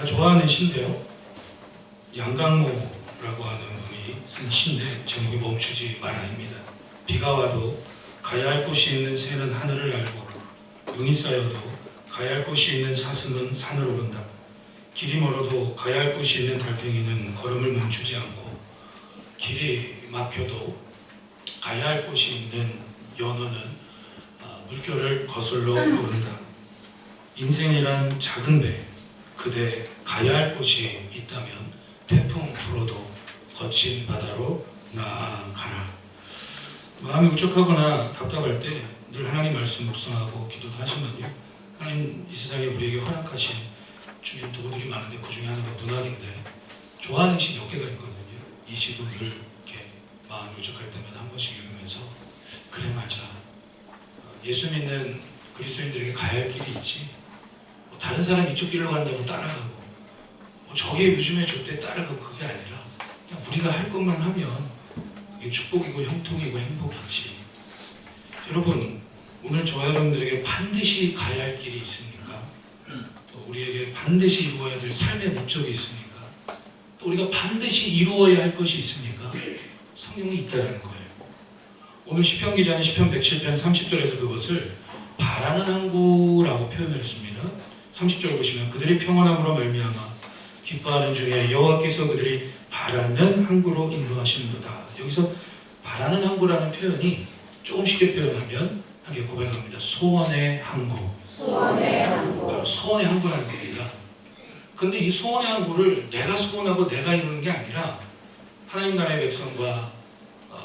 제가 좋아하는 시인데요. 양강모라고 하는 분이 쓴 시인데 제목이 멈추지 말아입니다. 비가 와도 가야 할 곳이 있는 새는 하늘을 알고 눈이 쌓여도 가야 할 곳이 있는 사슴은 산을 오른다. 길이 멀어도 가야 할 곳이 있는 달팽이는 걸음을 멈추지 않고 길이 막혀도 가야 할 곳이 있는 연어는 물결을 거슬러 오른다. 인생이란 작은 배, 그대 가야 할 곳이 있다면 태풍 불어도 거친 바다로 나아가라. 마음이 울적하거나 답답할 때 늘 하나님 말씀 묵상하고 기도도 하시면요, 하나님 이 세상에 우리에게 허락하신 주님 도구들이 많은데 그 중에 하나가 문학인데 좋아하는 시 몇 개가 있거든요. 이 시도 늘 이렇게 마음이 울적할 때마다 한 번씩 읽으면서 그래 맞아, 예수 믿는 그리스도인들에게 가야 할 길이 있지. 다른 사람 이쪽 길로 간다고 따라가고 저게 요즘에 저때 따라가고 그게 아니라 그냥 우리가 할 것만 하면 그게 축복이고 형통이고 행복이지. 여러분, 오늘 저와 여러분들에게 반드시 가야 할 길이 있습니까? 또 우리에게 반드시 이루어야 될 삶의 목적이 있습니까? 또 우리가 반드시 이루어야 할 것이 있습니까? 성경이 있다는 거예요. 오늘 시편 기자는 시편 107편 30절에서 그것을 바라는 항구라고 표현했습니다. 30절 보시면 그들이 평안함으로 말미암아 기뻐하는 중에 여호와께서 그들이 바라는 항구로 인도하시는도다. 여기서 바라는 항구라는 표현이 조금 쉽게 표현하면 하게 고백합니다. 소원의 항구. 소원의 항구. 소원의 항구라는 겁니다. 근데 이 소원의 항구를 내가 소원하고 내가 이루는 게 아니라 하나님 나라의 백성과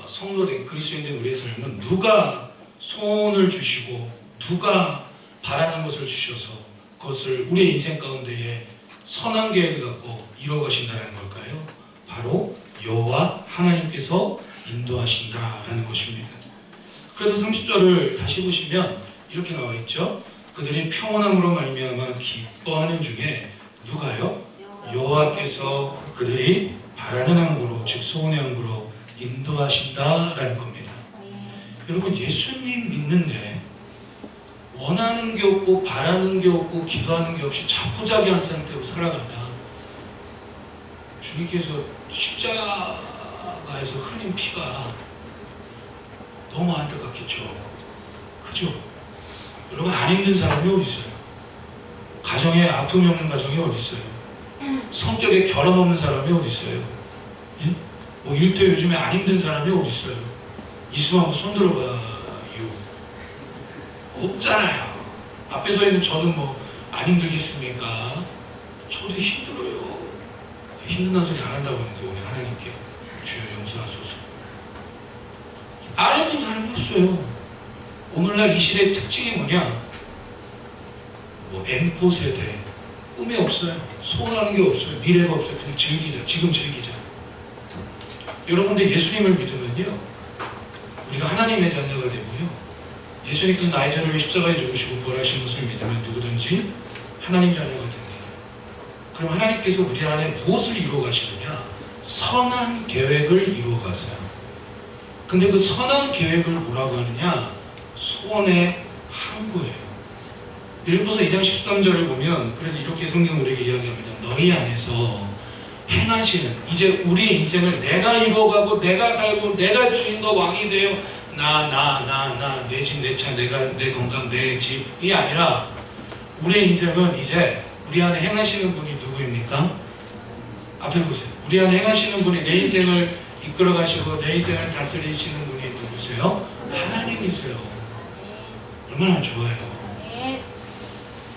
성도된 그리스도인된 우리의 삶은 누가 소원을 주시고 누가 바라는 것을 주셔서 그것을 우리의 인생 가운데에 선한 계획을 갖고 이루어가신다는 걸까요? 바로 여호와 하나님께서 인도하신다라는 것입니다. 그래서 30절을 다시 보시면 이렇게 나와 있죠. 그들이 평온함으로 말미암아 기뻐하는 중에 누가요? 여호와께서 그들이 바라는 항구로, 즉 소원의 항구로 인도하신다라는 겁니다. 여러분, 예수님 믿는데 원하는 게 없고 바라는 게 없고 기도하는 게 없이 자포자기한 상태로 살아가다 주님께서 십자가에서 흘린 피가 너무 안타깝겠죠. 그죠? 여러분, 안 힘든 사람이 어디 있어요? 가정에 아픔이 없는 가정이 어디 있어요? 성격에 결함 없는 사람이 어디 있어요? 예? 뭐 일도 요즘에 안 힘든 사람이 어디 있어요? 이수하고 손 들어봐요. 없잖아요. 앞에 서 있는 저는 뭐 안 힘들겠습니까? 저도 힘들어요. 힘든다는 소리 안 한다고 하는데 우리 하나님께 주여 용서하소서. 안 힘든 사람이 없어요. 오늘날 이 시대의 특징이 뭐냐? 뭐 M4 세대, 꿈이 없어요. 소원하는 게 없어요. 미래가 없어요. 그냥 즐기자. 지금 즐기자. 여러분들 예수님을 믿으면요, 우리가 하나님의 자녀가 되고요, 예수님께서 나의 죄를 위해 십자가에 죽으시고 부활하신 것을 믿으면 누구든지 하나님 자녀가 됩니다. 그럼 하나님께서 우리 안에 무엇을 이루어 가시느냐? 선한 계획을 이루어 가세요. 근데 그 선한 계획을 뭐라고 하느냐? 소원의 항구예요. 빌립보서 2장 13절을 보면 그래서 이렇게 성경 우리에게 이야기합니다. 너희 안에서 행하시는, 이제 우리의 인생을 내가 이루어가고 내가 살고 내가 주인과 왕이 되어 내 집, 내 차, 내 건강, 내 집이 아니라 우리의 인생은 이제 우리 안에 행하시는 분이 누구입니까? 앞에 보세요. 우리 안에 행하시는 분이 내 인생을 이끌어 가시고 내 인생을 다스리시는 분이 누구세요? 하나님이세요. 얼마나 좋아요.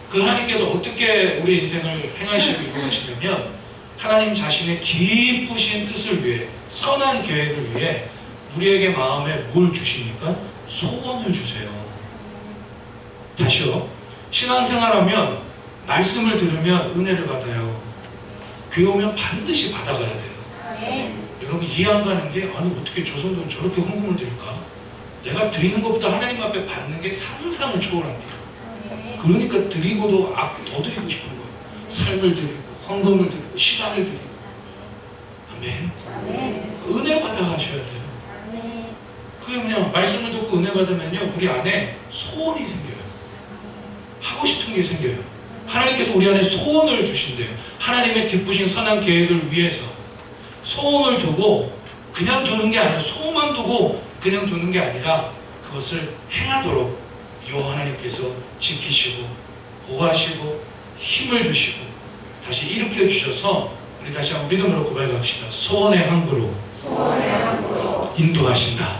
그 하나님께서 어떻게 우리 인생을 행하시고 이루어가시냐면 하나님 자신의 기쁘신 뜻을 위해, 선한 계획을 위해 우리에게 마음에 뭘 주십니까? 소원을 주세요. 다시요. 신앙생활하면 말씀을 들으면 은혜를 받아요. 교회 오면 반드시 받아가야 돼요. 여러분, 이해 안 가는 게 아니 어떻게 저 정도는 저렇게 헌금을 드릴까? 내가 드리는 것보다 하나님 앞에 받는 게 상상을 초월합니다. 그러니까 드리고도 더 드리고 싶은 거예요. 삶을 드리고 헌금을 드리고 시간을 드리고. 아멘. 은혜 받아가셔야 돼요. 그게 그냥 말씀을 듣고 은혜 받으면요, 우리 안에 소원이 생겨요. 하고 싶은 게 생겨요. 하나님께서 우리 안에 소원을 주신대요. 하나님의 기쁘신 선한 계획을 위해서 소원을 두고 그냥 두는 게 아니라 소원만 두고 그냥 두는 게 아니라 그것을 행하도록 여호와 하나님께서 지키시고 보호하시고 힘을 주시고 다시 일으켜 주셔서 우리 다시 한번 믿음으로 고백합시다. 소원의 항구로 인도하신다.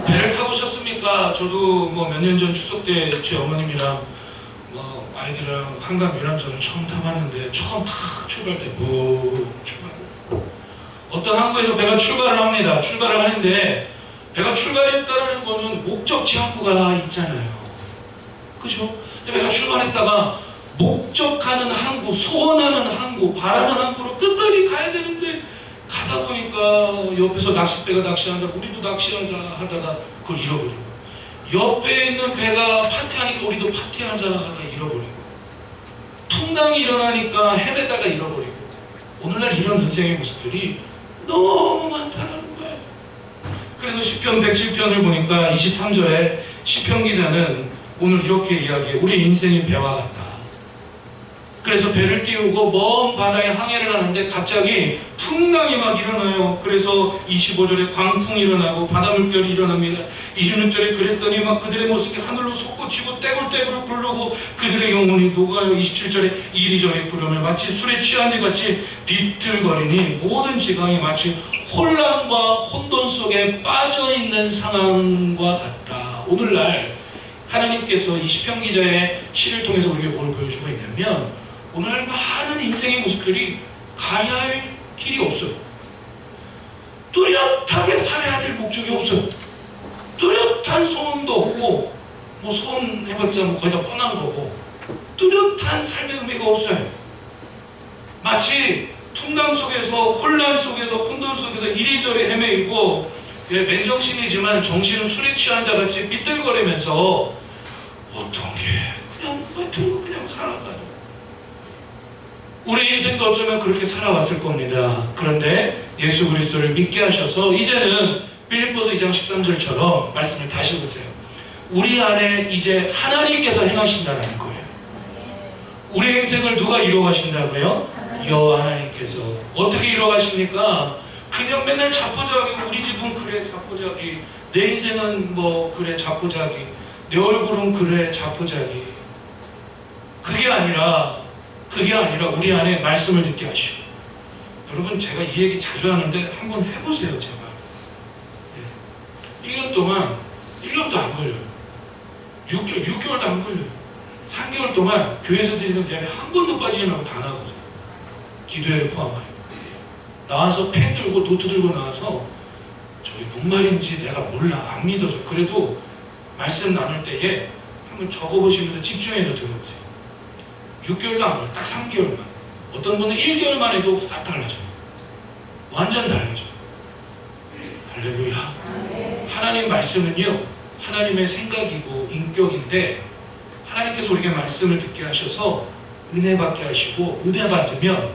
배를 타보셨습니까? 저도 뭐 몇 년 전 추석 때 제 어머님이랑 뭐 아이들이랑 한강 유람선을 처음 타봤는데 처음 탁 출발 때 출발. 어떤 항구에서 배가 출발을 합니다. 출발을 하는데 배가 출발했다는 거는 목적지 항구가 있잖아요. 그죠? 배가 출발했다가 목적하는 항구, 소원하는 항구, 바라는 항구로 끝까지 가야 되는데 가다 보니까 옆에서 낚싯배가 낚시한다, 우리도 낚시하자 하다가 그걸 잃어버리고 옆에 있는 배가 파티하니까 우리도 파티하자 하다가 잃어버리고 통당이 일어나니까 헤매다가 잃어버리고 오늘날 이런 인생의 모습들이 너무 많다는 거예요. 그래서 시편 107편을 보니까 23절에 시편 기자는 오늘 이렇게 이야기해. 우리 인생이 배와 같다. 그래서 배를 띄우고 먼 바다에 항해를 하는데 갑자기 풍랑이 막 일어나요. 그래서 25절에 광풍이 일어나고 바다 물결이 일어납니다. 26절에 그랬더니 막 그들의 모습이 하늘로 솟구치고 떼굴떼굴 굴르고 그들의 영혼이 녹아요. 27절에 이리저리 구름을 마치 술에 취한 지 같이 비틀거리니 모든 지강이 마치 혼란과 혼돈 속에 빠져있는 상황과 같다. 오늘날 하나님께서 이 시편 기자의 시를 통해서 우리에게 뭘 보여주고 있냐면 오늘 많은 인생의 모습들이 가야 할 길이 없어요. 뚜렷하게 살아야 될 목적이 없어요. 뚜렷한 소원도 없고 뭐 소원 해봤자 뭐 거의 다 뻔한 거고 뚜렷한 삶의 의미가 없어요. 마치 풍랑 속에서 혼란 속에서 혼돈 속에서 이리저리 헤매이고 맨정신이지만 정신은 술에 취한 자같이 삐뚤거리면서 어떤 게 그냥 같은 거 그냥 살아가요. 우리 인생도 어쩌면 그렇게 살아왔을 겁니다. 그런데 예수 그리스도를 믿게 하셔서 이제는 빌립보서 2장 13절처럼 말씀을 다시 보세요. 우리 안에 이제 하나님께서 행하신다는 거예요. 우리 인생을 누가 이루어가신다고요? 여호와 하나님께서. 어떻게 이루어가십니까? 그냥 맨날 자포자기 우리 집은 그래 자포자기 내 인생은 뭐 그래 자포자기 내 얼굴은 그래 자포자기 그게 아니라 우리 안에 말씀을 듣게 하시고 여러분 제가 이 얘기 자주 하는데 한번 해보세요 제발. 1년 동안 1년도 안 걸려요. 6개월도 안 걸려요. 3개월 동안 교회에서 드리는 예배 한 번도 빠지지 말고 다 나가보세요. 기도회를 포함하여 나와서 펜 들고 노트 들고 나와서 저기 뭔 말인지 내가 몰라 안 믿어져. 그래도 말씀 나눌 때에 한번 적어보시면서 집중해서 들어보세요. 6개월도 안 걸려요. 딱 3개월만. 어떤 분은 1개월만 해도 싹 달라져요. 완전 달라져요. 할렐루야. 하나님 말씀은요 하나님의 생각이고 인격인데 하나님께서 우리에게 말씀을 듣게 하셔서 은혜 받게 하시고 은혜 받으면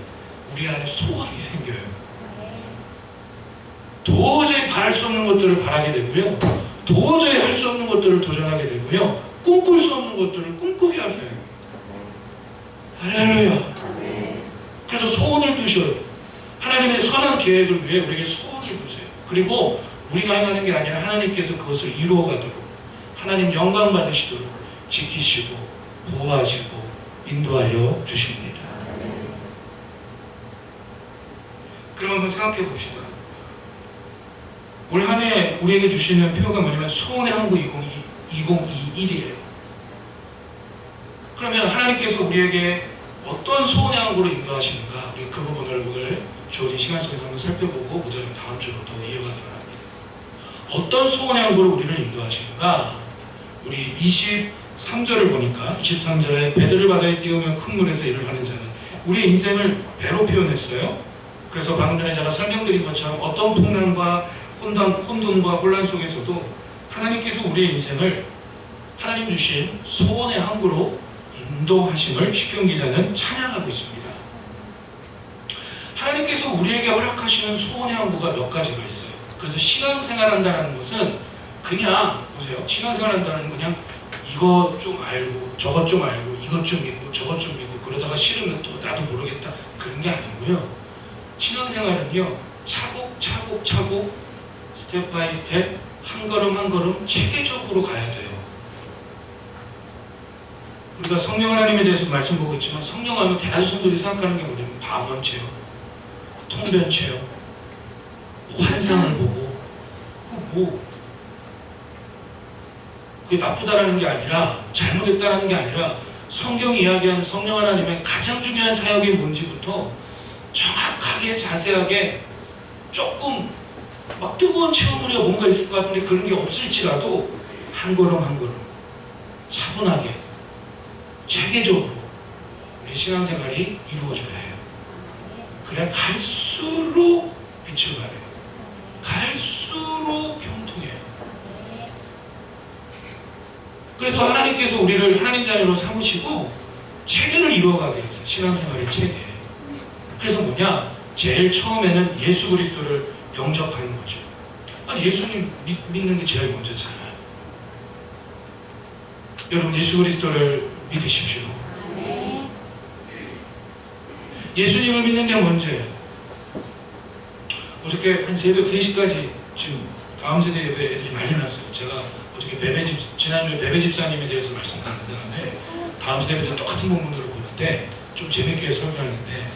우리 안에 소원이 생겨요. 도저히 바랄 수 없는 것들을 바라게 되고요. 도저히 할 수 없는 것들을 도전하게 되고요. 꿈꿀 수 없는 것들을 꿈꾸게 하세요. 할렐루야. 그래서 소원을 두셔요. 하나님의 선한 계획을 위해 우리에게 소원을 두세요. 그리고 우리가 행하는 게 아니라 하나님께서 그것을 이루어가도록 하나님 영광 받으시도록 지키시고 보호하시고 인도하여 주십니다. 그럼 한번 생각해 봅시다. 올 한 해 우리에게 주시는 표가 뭐냐면 소원의 항구 2021이에요. 그러면 하나님께서 우리에게 어떤 소원의 항구로 인도하시는가 우리 그 부분을 오늘 주어진 시간 속에서 한번 살펴보고 무조건 다음 주로 더 이어가도록 합니다. 어떤 소원의 항구로 우리를 인도하시는가 우리 23절을 보니까 23절에 배들을 바다에 띄우면 큰 물에서 일을 하는 자는 우리 인생을 배로 표현했어요. 그래서 방금 전에 제가 설명드린 것처럼 어떤 풍랑과 혼돈과 혼란 속에서도 하나님께서 우리의 인생을 하나님 주신 소원의 항구로 인도하심을 시편 기자는 찬양하고 있습니다. 하나님께서 우리에게 허락하시는 소원의 항구가 몇 가지가 있어요. 그래서 신앙생활한다는 것은 그냥 보세요. 신앙생활한다는 건 그냥 이거 좀 알고 저것 좀 알고 이것 좀 믿고 저것 좀 믿고 그러다가 싫으면 또 나도 모르겠다 그런 게 아니고요. 신앙생활은요 차곡차곡 스텝 바이 스텝 한 걸음 한 걸음 체계적으로 가야 돼요. 우리가 성령 하나님에 대해서 말씀 보고 있지만 성령 하면 대다수 성도들이 생각하는 게 뭐냐면 방언체요, 통변체요, 환상을 보고 그게 나쁘다라는 게 아니라 잘못했다라는 게 아니라 성경이 이야기하는 성령 하나님의 가장 중요한 사역이 뭔지부터 정확하게 자세하게 조금 막 뜨거운 체험으로 뭔가 있을 것 같은데 그런 게 없을지라도 한 걸음 한 걸음 차분하게 체계적으로 우리 신앙생활이 이루어져야 해요. 그래 갈수록 빛을 발해요. 갈수록 형통해요. 그래서 하나님께서 우리를 하나님 자녀로 삼으시고 체계를 이루어가게 해서 신앙생활의 체계. 그래서 뭐냐? 제일 처음에는 예수 그리스도를 영접하는 거죠. 아니 예수님 믿는 게 제일 먼저잖아요. 여러분 예수 그리스도를 믿으십시오. 예수님을 믿는 게 먼저예요. 어저께 한 새벽 3시까지 지금 다음 세대 예배 애들이 난리 났어요. 제가 어저께 지난주에 베베 집사님에 대해서 말씀 나눴는데 다음 세대에서 똑같은 본문으로 보는데 좀 재밌게 설명했는데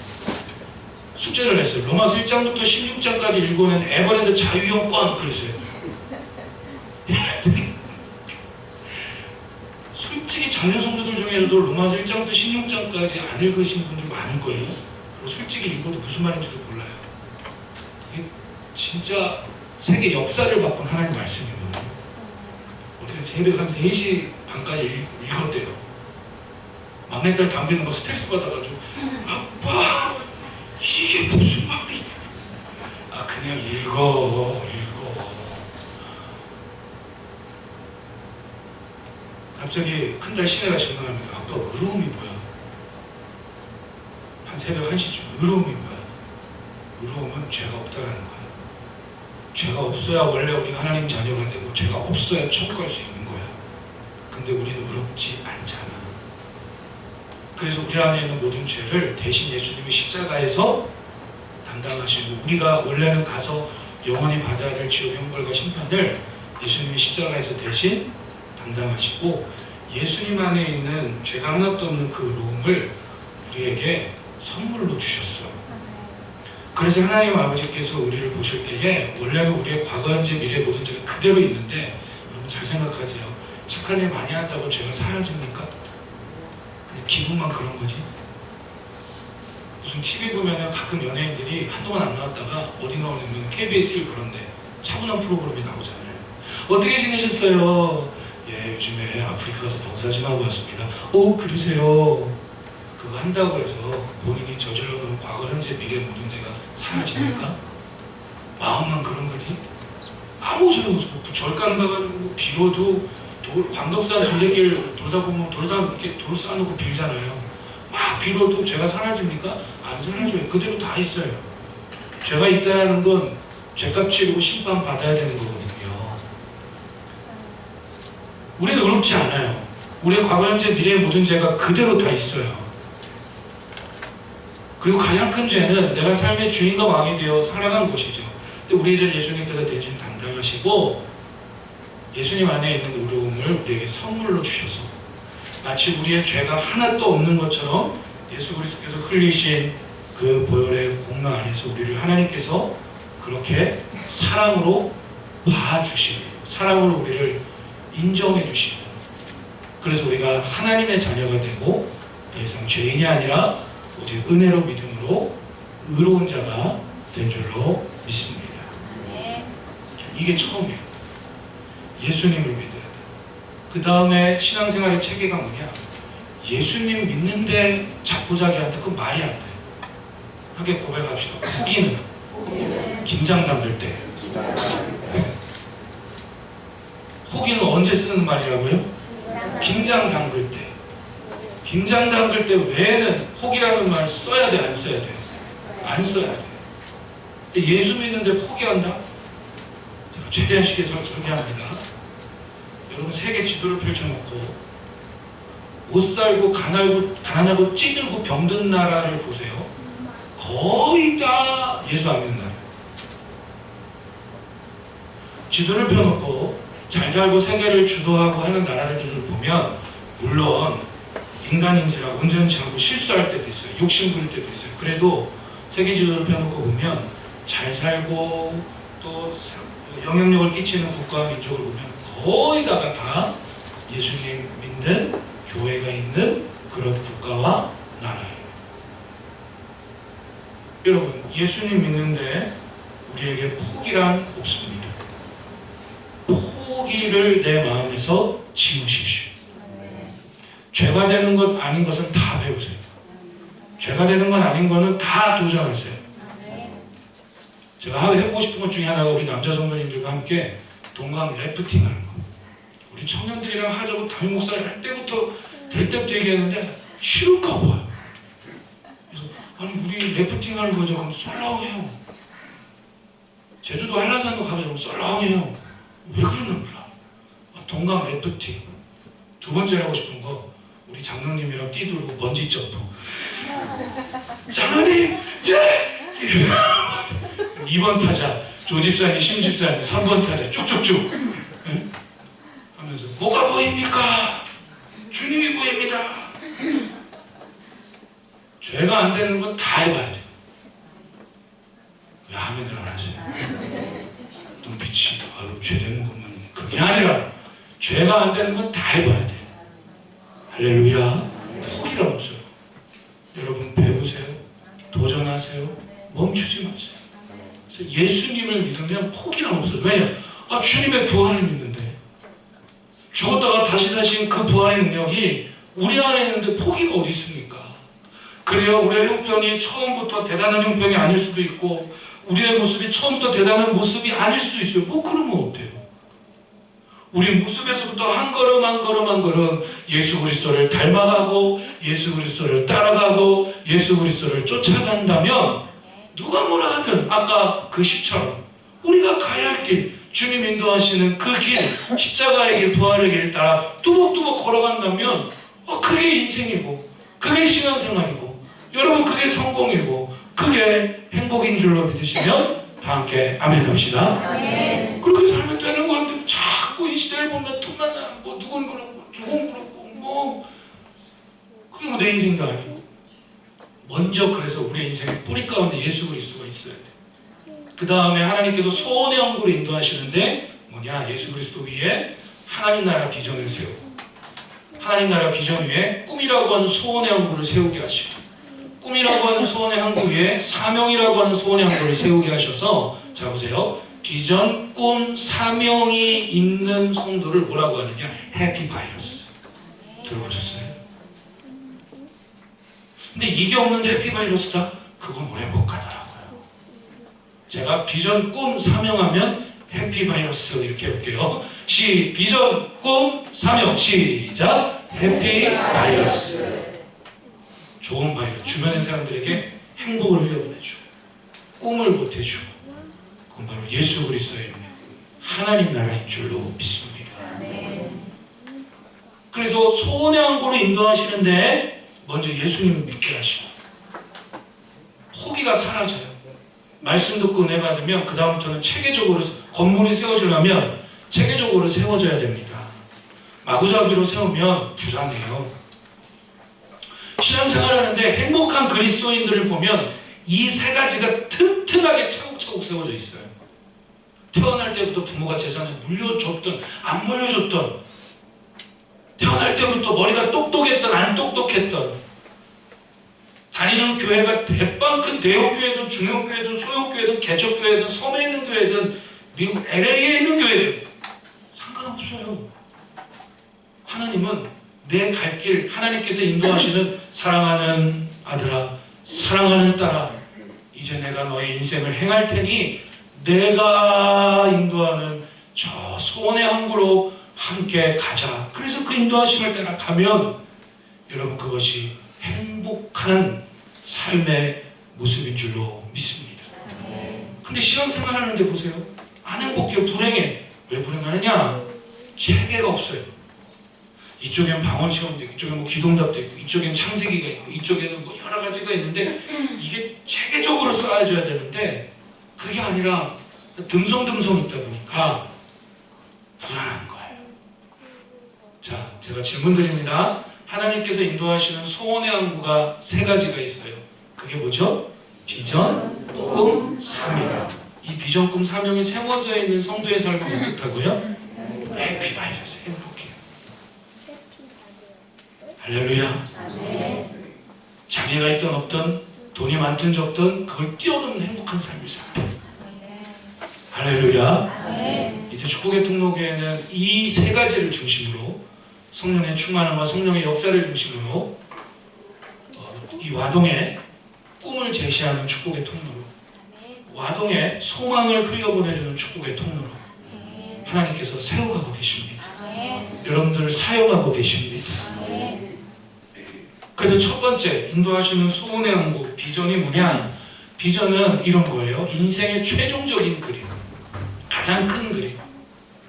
숙제를 했어요. 로마서 1장부터 16장까지 읽고는 에버랜드 자유형권 그랬어요. 솔직히 작년 성도들 중에도 로마서 1장부터 16장까지 안 읽으신 분들이 많을 거예요. 그리고 솔직히 읽어도 무슨 말인지도 몰라요. 이게 진짜 세계 역사를 바꾼 하나님 말씀이거든요. 어떻게 새벽 한 3시 반까지 읽었대요. 막내딸 담배는 거 스트레스 받아가지고 아빠 이게 무슨 말이야? 아 그냥 읽어. 갑자기 큰딸 시내가 질문합니다. 아빠 의로움이 뭐야? 한 새벽 1시쯤 의로움이 뭐야? 의로움은 죄가 없다라는 거야. 죄가 없어야 원래 우리가 하나님 자녀가 되고 죄가 없어야 천국 갈 수 있는 거야. 근데 우리는 의롭지 않잖아. 그래서 우리 안에 있는 모든 죄를 대신 예수님이 십자가에서 담당하시고 우리가 원래는 가서 영원히 받아야 될 지옥 형벌과 심판을 예수님이 십자가에서 대신 담당하시고 예수님 안에 있는 죄가 하나도 없는 그 의로움을 우리에게 선물로 주셨어요. 그래서 하나님 아버지께서 우리를 보실 때에 원래는 우리의 과거, 현재, 미래 모든 죄가 그대로 있는데 여러분 잘 생각하세요. 착한 일 많이 한다고 죄가 사라집니까? 그냥 기분만 그런 거지. 무슨 TV 보면은 가끔 연예인들이 한동안 안 나왔다가 어디 나오냐면 KBS 그런데 차분한 프로그램이 나오잖아요. 어떻게 지내셨어요? 예, 요즘에 아프리카 가서 봉사 좀 하고 왔습니다. 오, 그러세요. 그거 한다고 해서 본인이 저질러놓은 과거, 현재, 미래 모든 죄가 사라집니까? 마음만 그런 거지? 아무 소용없어. 절간 가가지고 비로도 광덕산 둘레길 돌다 보면 이렇게 돌 쌓아놓고 빌잖아요. 막 빌어도 죄가 사라집니까? 안 사라져요. 그대로 다 있어요. 죄가 있다는 건 죄값 치르고 심판 받아야 되는 거거든요. 우리는 의롭지 않아요. 우리의 과거, 현재, 미래의 모든 죄가 그대로 다 있어요. 그리고 가장 큰 죄는 내가 삶의 주인과 왕이 되어 살아간 것이죠. 근데 우리 이제 예수님께서 대신 담당하시고 예수님 안에 있는 의로움을 우리에게 선물로 주셔서 마치 우리의 죄가 하나도 없는 것처럼 예수 그리스도께서 흘리신 그 보혈의 공로 안에서 우리를 하나님께서 그렇게 사랑으로 봐주시고 사랑으로 우리를 인정해 주시고 그래서 우리가 하나님의 자녀가 되고 더 이상 죄인이 아니라 오직 은혜로 믿음으로 의로운 자가 된 줄로 믿습니다. 이게 처음이에요. 예수님을 믿어야 돼. 그 다음에 신앙생활의 체계가 뭐냐? 예수님 믿는데 자포자기한테 그건 말이 안 돼. 함께 고백합시다. 포기는 긴장 담글 때. 네. 포기는 언제 쓰는 말이라고요? 긴장 담글 때. 긴장 담글 때 외에는 포기라는 말 써야 돼? 안 써야 돼? 안 써야 돼. 예수 믿는데 포기한다? 제가 최대한 쉽게 설명합니다. 여러분 세계 지도를 펼쳐놓고 못 살고 가난하고 찌들고 병든 나라를 보세요. 거의 다 예수 안 믿는 나라. 지도를 펴놓고 잘 살고 세계를 주도하고 하는 나라들을 보면 물론 인간인지라 온전치 않고 실수할 때도 있어요. 욕심 부릴 때도 있어요. 그래도 세계 지도를 펴놓고 보면 잘 살고 또 영향력을 끼치는 국가와 민족을 보면 거의 다가 다 예수님 믿는 교회가 있는 그런 국가와 나라예요. 여러분, 예수님 믿는데 우리에게 포기란 없습니다. 포기를 내 마음에서 지우십시오. 죄가 되는 것 아닌 것은 다 배우세요. 죄가 되는 건 아닌 거는 다 도전하세요. 제가 해보고 싶은 것 중에 하나가 우리 남자 성도님들과 함께 동강 래프팅 하는 거. 우리 청년들이랑 하자고 담임 목사를 할 때부터 될 때부터 얘기했는데 싫을까 봐요. 그래서 아니 우리 래프팅 하는 거죠. 그럼 썰렁해요. 제주도 한라산도 가면 썰렁해요. 왜 그러나 몰라. 동강 래프팅. 두 번째로 하고 싶은 거 우리 장로님이랑 뛰들고 먼지 점프. 장로님! 2번 타자 조집사님, 심집사님, 3번 타자 쭉쭉쭉 응? 하면서 뭐가 보입니까? 주님이 보입니다. 죄가 안 되는 건 다 해봐야 돼요. 왜 아멘을 안 하세요? 눈빛이 아유 죄 되는 것만 그게 아니라 죄가 안 되는 건 다 해봐야 돼요. 할렐루야. 포기가 없어요. 여러분 배우세요. 도전하세요. 멈추지 마세요. 그래서 예수님을 믿으면 포기는 없어요. 왜냐? 주님의 부활을 믿는데 죽었다가 다시 사신 그 부활의 능력이 우리 안에 있는데 포기가 어디 있습니까? 그래요. 우리의 형편이 처음부터 대단한 형편이 아닐 수도 있고 우리의 모습이 처음부터 대단한 모습이 아닐 수도 있어요. 뭐 그러면 어때요? 우리 모습에서부터 한 걸음 한 걸음 한 걸음 예수 그리스도를 닮아가고 예수 그리스도를 따라가고 예수 그리스도를 쫓아간다면 누가 뭐라 하든 아까 그 시처럼 우리가 가야 할 길, 주님 인도하시는 그 길, 십자가의 길, 부활의 길 따라 뚜벅뚜벅 걸어간다면 그게 인생이고 그게 신앙생활이고 여러분 그게 성공이고 그게 행복인 줄로 믿으시면 다 함께 아멘 합시다. 그렇게 살면 되는 건데 자꾸 이 시대를 보면 틈만 나는 뭐 누군 그렇고 누군 그렇고 뭐 그게 뭐 내 인생도 아니고 먼저 그래서 우리의 인생의 뿌리 가운데 예수 그리스도가 있어야 돼. 그 다음에 하나님께서 소원의 왕국으로 인도하시는데 뭐냐? 예수 그리스도 위에 하나님 나라 비전을 세우고 하나님 나라 비전 위에 꿈이라고 하는 소원의 왕국을 세우게 하시고 꿈이라고 하는 소원의 왕국 위에 사명이라고 하는 소원의 왕국을 세우게 하셔서 자 보세요. 비전, 꿈, 사명이 있는 성도를 뭐라고 하느냐? 해피 바이러스. 들어보셨어요? 근데 이게 없는데 해피 바이러스다? 그건 오래 못 가더라고요. 제가 비전, 꿈, 사명하면 해피 바이러스 이렇게 해볼게요. 비전, 꿈, 사명 시작! 해피 바이러스. 좋은 바이러스. 주변의 사람들에게 행복을 흘려보내주고 꿈을 못해주고 그건 바로 예수 그리스도의 하나님 나라인 줄로 믿습니다. 그래서 소원의 왕국으로 인도하시는데 먼저 예수님을 믿게 하시고 포기가 사라져요. 말씀 듣고 은혜 받으면 그 다음부터는 체계적으로 건물이 세워지려면 체계적으로 세워져야 됩니다. 마구잡이로 세우면 부담해요. 신앙생활하는데 행복한 그리스도인들을 보면 이 세 가지가 튼튼하게 차곡차곡 세워져 있어요. 태어날 때부터 부모가 재산을 물려줬던 안 물려줬던 태어날 때부터 머리가 똑똑했던 안 똑똑했던 다니는 교회가 대빵 큰 대형교회든 중형교회든 소형교회든 개척교회든 섬에 있는 교회든 미국 LA에 있는 교회든 상관없어요. 하나님은 내 갈 길 하나님께서 인도하시는 사랑하는 아들아 사랑하는 딸아 이제 내가 너의 인생을 행할 테니 내가 인도하는 저 소원의 항구로 함께 가자. 그래서 그 인도하심을 따라가면 여러분 그것이 행복한 삶의 모습인 줄로 믿습니다. 근데 신앙생활 하는데 보세요. 안 행복해요. 불행해. 왜 불행하느냐? 체계가 없어요. 이쪽엔 방언 시험도 있고, 이쪽엔 뭐 기동답도 있고, 이쪽엔 창세기가 있고, 이쪽에는 뭐 여러 가지가 있는데 이게 체계적으로 쌓아줘야 되는데 그게 아니라 듬성듬성 있다 보니까 불안한 거예요. 자, 제가 질문 드립니다. 하나님께서 인도하시는 소원의 항구가 세 가지가 있어요. 그게 뭐죠? 비전, 꿈, 사명. 이 비전, 꿈, 사명이 세워져 있는 성도의 삶은 어떻다고요? 해피바이러스, 행복해요. 할렐루야. 장애가 있든 없든 돈이 많든 적든 그걸 뛰어넘는 행복한 삶을 살아요. 할렐루야. 이제 축복의 통로교회는 이 세 가지를 중심으로 성령의 충만함과 성령의 역사를 중심으로 이 와동의 꿈을 제시하는 축복의 통로로, 와동의 소망을 흘려보내주는 축복의 통로로 하나님께서 세워가고 계십니다. 여러분들을 사용하고 계십니다. 그래서 첫 번째 인도하시는 소원의 항구, 비전이 뭐냐? 비전은 이런 거예요. 인생의 최종적인 그림, 가장 큰 그림,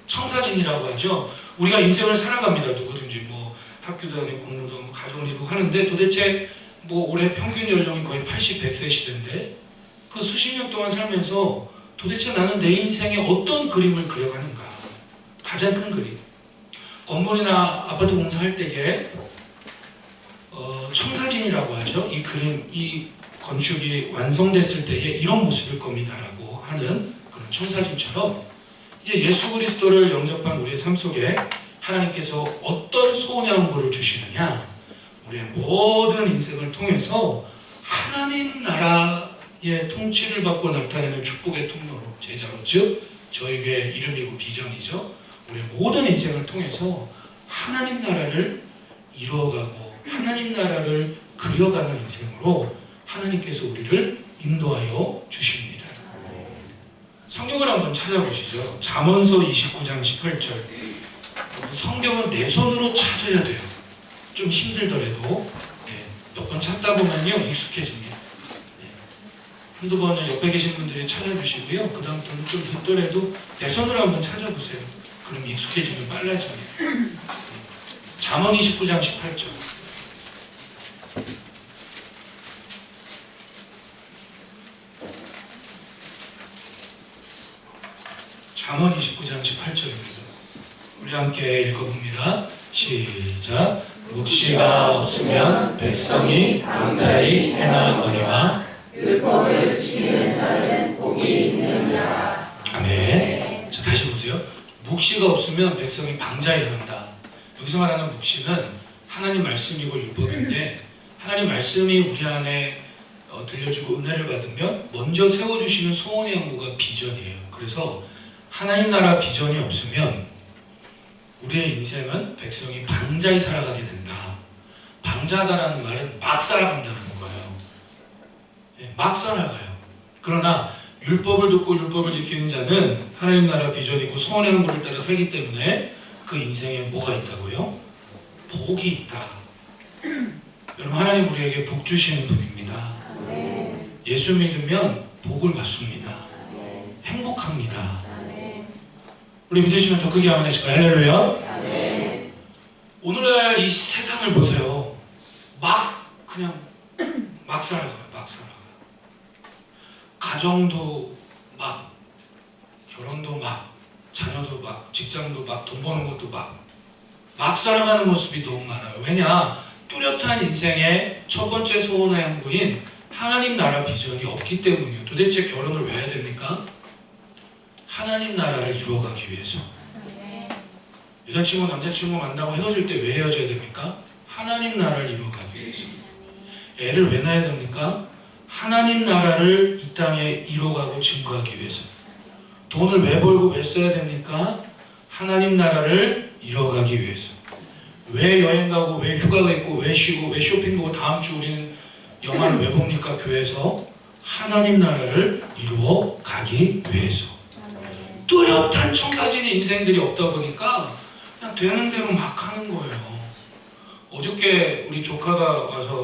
청사진이라고 하죠. 우리가 인생을 살아갑니다. 누구든지 뭐 학교도 다니고 공부도 하고 가정을 이루고 하는데 도대체 뭐 올해 평균 연령이 거의 80, 100세 시대인데 그 수십 년 동안 살면서 도대체 나는 내 인생에 어떤 그림을 그려가는가? 가장 큰 그림. 건물이나 아파트 공사할 때에 청사진이라고 하죠. 이 그림, 이 건축이 완성됐을 때에 이런 모습일 겁니다라고 하는 그런 청사진처럼 이제 예수 그리스도를 영접한 우리의 삶 속에 하나님께서 어떤 소원의 항구를 주시느냐? 우리의 모든 인생을 통해서 하나님 나라의 통치를 받고 나타내는 축복의 통로로, 제자로, 즉 저희 교회 이름이고 비전이죠. 우리의 모든 인생을 통해서 하나님 나라를 이루어가고 하나님 나라를 그려가는 인생으로 하나님께서 우리를 인도하여 주십니다. 성경을 한번 찾아보시죠. 잠언서 29장 18절. 성경은 내 손으로 찾아야 돼요. 좀 힘들더라도 몇 번 찾다 보면요 익숙해집니다. 한두 번을 옆에 계신 분들이 찾아주시고요. 그 다음부터는 좀 늦더라도 내 손으로 한번 찾아보세요. 그럼 익숙해지면 빨라집니다. 잠언 29장 18절. 잠언 29장 18절입니다. 우리 함께 읽어봅니다. 시작. 묵시가 없으면 백성이 방자히 행하거니와 율법을 지키는 자는 복이 있느니라. 아멘. 자, 다시 보세요. 묵시가 없으면 백성이 방자히 행한다. 여기서 말하는 묵시는 하나님 말씀이고 율법인데 하나님 말씀이 우리 안에 들려주고 은혜를 받으면 먼저 세워주시는 소원의 항구가 비전이에요. 그래서 하나님 나라 비전이 없으면 우리의 인생은 백성이 방자히 살아가게 된다. 방자다라는 말은 막 살아간다는 거예요. 막 살아가요. 그러나 율법을 듣고 율법을 지키는 자는 하나님 나라 비전이고 소원의 항구를 따라 살기 때문에 그 인생에 뭐가 있다고요? 복이 있다. 여러분 하나님 우리에게 복 주시는 분입니다. 예수 믿으면 복을 받습니다. 행복합니다. 우리 믿으시면 더 크게 하면 되실까요? 할렐루야. 오늘날 이 세상을 보세요. 그냥 막 살아가요. 막 살아가요. 가정도 막, 결혼도 막, 자녀도 막, 직장도 막, 돈 버는 것도 막 살아가는 모습이 너무 많아요. 왜냐? 뚜렷한 인생의 첫 번째 소원의 항구인 하나님 나라 비전이 없기 때문이에요. 도대체 결혼을 왜 해야 됩니까? 하나님 나라를 이루어가기 위해서. 여자친구 남자친구 만나고 헤어질 때 왜 헤어져야 됩니까? 하나님 나라를 이루어가기 위해서. 애를 왜 낳아야 됩니까? 하나님 나라를 이 땅에 이루어가고 증거하기 위해서. 돈을 왜 벌고 왜 써야 됩니까? 하나님 나라를 이루어가기 위해서. 왜 여행 가고 왜 휴가가 있고 왜 쉬고 왜 쇼핑 보고 다음 주 우리는 영화를 왜 봅니까? 교회에서 하나님 나라를 이루어가기 위해서. 뚜렷한 청사진의 인생들이 없다 보니까 그냥 되는 대로 막 하는 거예요. 어저께 우리 조카가 와서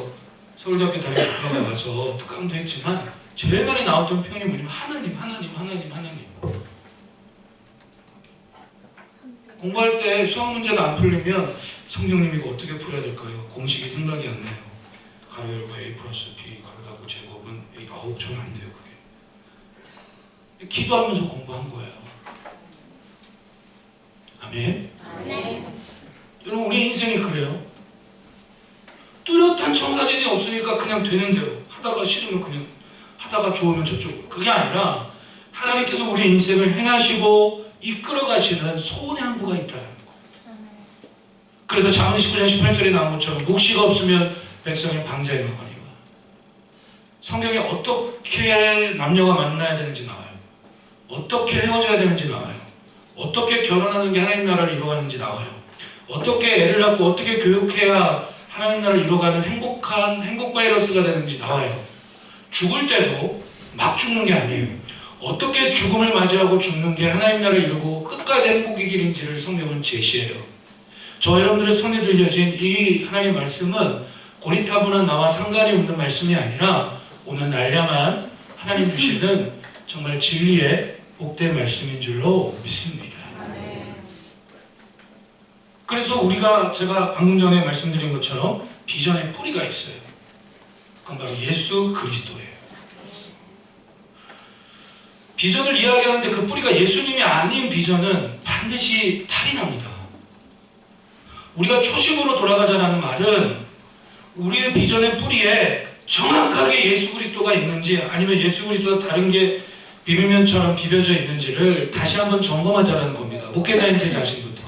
서울대학교 다니는 조카가 와서 특강도 했지만 제일 많이 나왔던 표현이 뭐냐면 하나님. 공부할 때 수학 문제가 안 풀리면 성경님 이거 어떻게 풀어야 될까요? 공식이 생각이 안 나요. 가로 열고 A 플러스 B 가로 닫고 제곱은 A 저는 안 돼요 그게. 기도하면서 공부한 거예요. 아멘. 여러분 우리 인생이 그래요. 뚜렷한 청사진이 없으니까 그냥 되는 대로 하다가 싫으면 그냥 하다가 좋으면 저쪽으로. 그게 아니라 하나님께서 우리 인생을 행하시고 이끌어 가시는 소원의 항구가 있다는 거예요. 그래서 잠언 19장 18절에 나온 것처럼 묵시가 없으면 백성의 방자의 막걸리가. 성경에 어떻게 남녀가 만나야 되는지 나와요. 어떻게 헤어져야 되는지 나와요. 어떻게 결혼하는 게 하나님 나라를 이루어가는지 나와요. 어떻게 애를 낳고 어떻게 교육해야 하나님 나라를 이루어가는 행복한 행복 바이러스가 되는지 나와요. 죽을 때도 막 죽는 게 아니에요. 어떻게 죽음을 맞이하고 죽는 게 하나님 나라를 이루고 끝까지 행복의 길인지를 성경은 제시해요. 저 여러분들의 손에 들려진 이 하나님의 말씀은 고리타분한 나와 상관이 없는 말씀이 아니라 오늘 날량한 하나님 주시는 정말 진리의 복된 말씀인 줄로 믿습니다. 그래서 제가 방금 전에 말씀드린 것처럼 비전의 뿌리가 있어요. 그건 바로 예수 그리스도예요. 비전을 이야기하는데 그 뿌리가 예수님이 아닌 비전은 반드시 탈이 납니다. 우리가 초심으로 돌아가자라는 말은 우리의 비전의 뿌리에 정확하게 예수 그리스도가 있는지 아니면 예수 그리스도와 다른 게 비빔면처럼 비벼져 있는지를 다시 한번 점검하자라는 겁니다. 목회자인 제 자신부터.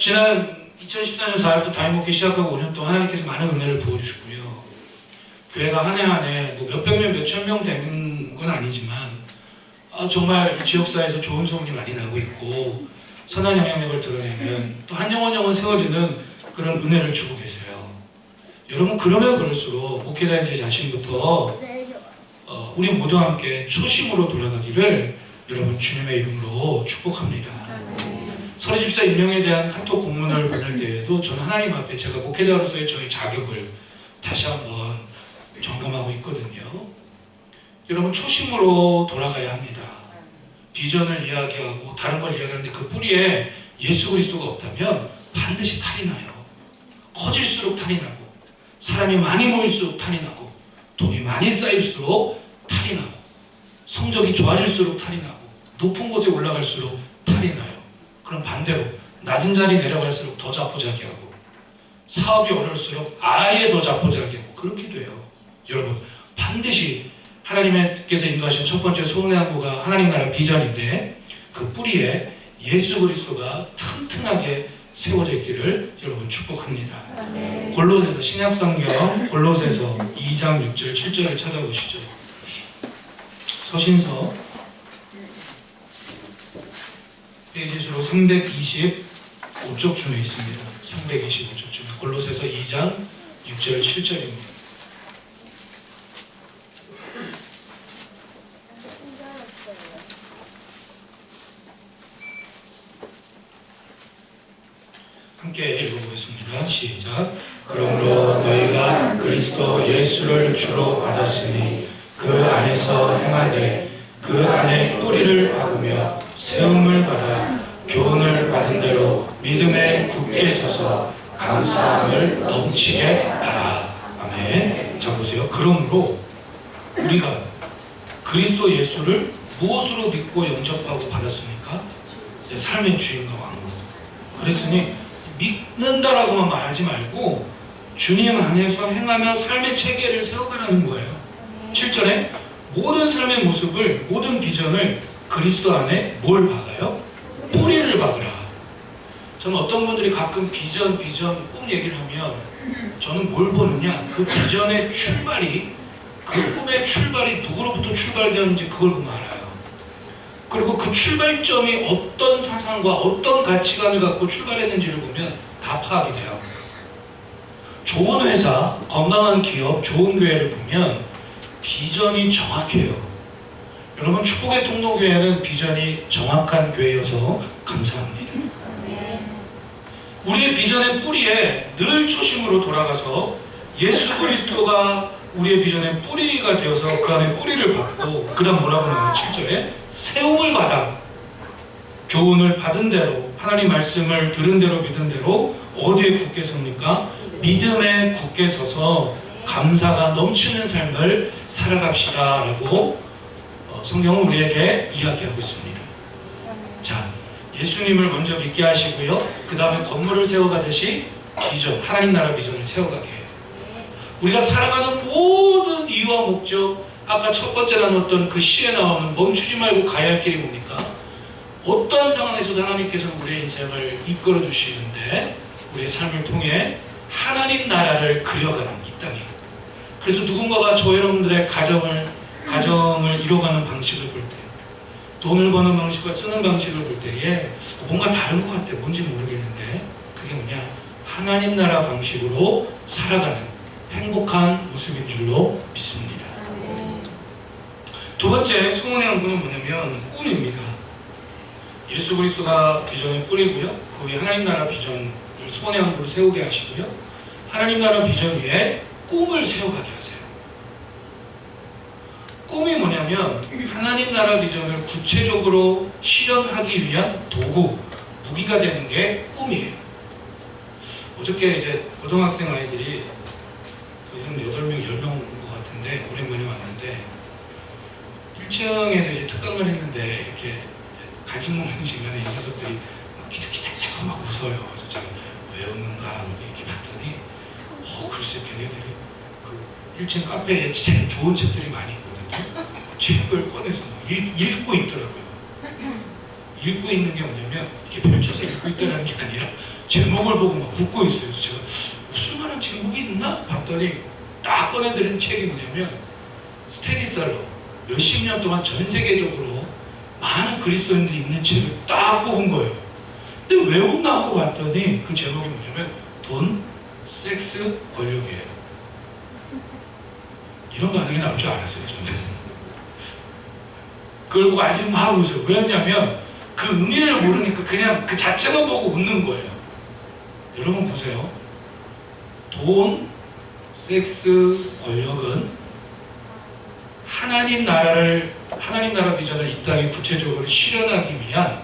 지난 2014년 4월부터 담임 목회 시작하고 5년 동안 하나님께서 많은 은혜를 부어주시고요. 교회가 한 해 한 해 몇백 명, 몇천 명 되는 건 아니지만 정말 지역사회에서 좋은 소문이 많이 나고 있고 선한 영향력을 드러내는 또 한 영혼 세워지는 그런 은혜를 주고 계세요. 여러분 그러면 그럴수록 목회자인 제 자신부터 우리 모두 함께 초심으로 돌아가기를 여러분 주님의 이름으로 축복합니다. 서리집사 임명에 대한 카톡 공문을 보낼 때에도 저는 하나님 앞에 제가 목회자로서의 저희 자격을 다시 한번 점검하고 있거든요. 여러분 초심으로 돌아가야 합니다. 비전을 이야기하고 다른 걸 이야기하는데 그 뿌리에 예수 그리스도가 없다면 반드시 탈이 나요. 커질수록 탈이 나고 사람이 많이 모일수록 탈이 나고 돈이 많이 쌓일수록 탈이 나고 성적이 좋아질수록 탈이 나고 높은 곳에 올라갈수록 탈이 나요. 그럼 반대로 낮은 자리 내려갈수록 더 자포자기하고 사업이 어려울수록 아예 더 자포자기하고 그렇게 돼요. 여러분 반드시 하나님께서 인도하신 첫 번째 소원의 항구가 하나님 나라 비전인데 그 뿌리에 예수 그리스도가 튼튼하게 세워져 있기를 여러분 축복합니다. 골로새서 신약성경 골로새서 2장 6절 7절을 찾아보시죠. 서신서 페이지수로 325쪽쯤에 있습니다. 325쪽쯤에 골로새서 2장 6절 7절입니다. 함께 읽어보겠습니다. 시작. 그러므로 너희가 그리스도 예수를 주로 받았으니 그 안에서 행하되 그 안에 뿌리를 박으며 세움을 받아 교훈을 받은 대로 믿음에 굳게 서서 감사함을 넘치게 하라. 아멘. 자 보세요. 그러므로 우리가 그리스도 예수를 무엇으로 믿고 영접하고 받았습니까? 삶의 주인과 왕. 그랬으니 믿는다라고만 말하지 말고 주님 안에서 행하며 삶의 체계를 세워가라는 거예요. 7절에 모든 삶의 모습을 모든 비전을 그리스도 안에 뭘 박아요? 뿌리를 박으라. 저는 어떤 분들이 가끔 비전 꿈 얘기를 하면 저는 뭘 보느냐 그 비전의 출발이 그 꿈의 출발이 누구로부터 출발되었는지 그걸 보면 알아요. 그리고 그 출발점이 어떤 사상과 어떤 가치관을 갖고 출발했는지를 보면 다 파악이 돼요. 좋은 회사, 건강한 기업, 좋은 교회를 보면 비전이 정확해요. 여러분 축복의 통로교회는 비전이 정확한 교회여서 감사합니다. 우리의 비전의 뿌리에 늘 초심으로 돌아가서 예수 그리스도가 우리의 비전의 뿌리가 되어서 그 안에 뿌리를 받고 그 다음 뭐라고 하냐면 7절에 세움을 받아 교훈을 받은 대로 하나님 말씀을 들은 대로 믿은 대로 어디에 굳게 섭니까? 믿음에 굳게 서서 감사가 넘치는 삶을 살아갑시다 라고 성경은 우리에게 이야기하고 있습니다. 자, 예수님을 먼저 믿게 하시고요. 그 다음에 건물을 세워가듯이 비전, 하나님 나라 비전을 세워가게 해요. 우리가 살아가는 모든 이유와 목적, 아까 첫 번째 나눴던 그 시에 나오는 멈추지 말고 가야 할 길이 뭡니까? 어떠한 상황에서도 하나님께서 우리의 인생을 이끌어 주시는데 우리의 삶을 통해 하나님 나라를 그려가는 이 땅이에요. 그래서 누군가가 저 여러분들의 가정을 이뤄가는 방식을 볼 때, 돈을 버는 방식과 쓰는 방식을 볼 때에 뭔가 다른 것 같아. 뭔지 모르겠는데 그게 뭐냐? 하나님 나라 방식으로 살아가는 행복한 모습인 줄로 믿습니다. 두 번째 소원의 항구는 뭐냐면 꿈입니다. 예수 그리스도가 비전의 뿌리고요. 그 위에 하나님 나라 비전을 소원의 항구로 세우게 하시고요. 하나님 나라 비전 위에 꿈을 세워가게 하세요. 꿈이 뭐냐면 하나님 나라 비전을 구체적으로 실현하기 위한 도구, 무기가 되는 게 꿈이에요. 어저께 이제 고등학생 아이들이 한 8명, 10명 온 것 같은데 오랜만에 왔는데 1층에서 이제 특강을 했는데 이렇게 간식 먹는 시간에 이 녀석들이 막 기특기특하고 막 웃어요. 그래서 제가 왜 웃는가 이렇게 봤더니 글쎄 걔네들이 그 1층 카페에 제일 좋은 책들이 많이 있거든요. 그 책을 꺼내서 읽고 있더라고요. 읽고 있는 게 뭐냐면 이렇게 펼쳐서 읽고 있다는 게 아니라 제목을 보고 막 웃고 있어요. 그래서 제가 무슨 말한 제목이 있나? 봤더니 딱 꺼내드린 책이 뭐냐면 스테디셀러 몇십 년 동안 전 세계적으로 많은 그리스도인들이 읽는 책을 딱 뽑은 거예요. 근데 왜 웃나 하고 봤더니 그 제목이 뭐냐면 돈, 섹스, 권력이에요. 이런 반응이 나올 줄 알았어요. 저는. 그걸 보고 아주 막 웃어요. 왜냐면 그 의미를 모르니까 그냥 그 자체만 보고 웃는 거예요. 여러분 보세요. 돈, 섹스, 권력은 하나님 나라 비전을 이 땅에 구체적으로 실현하기 위한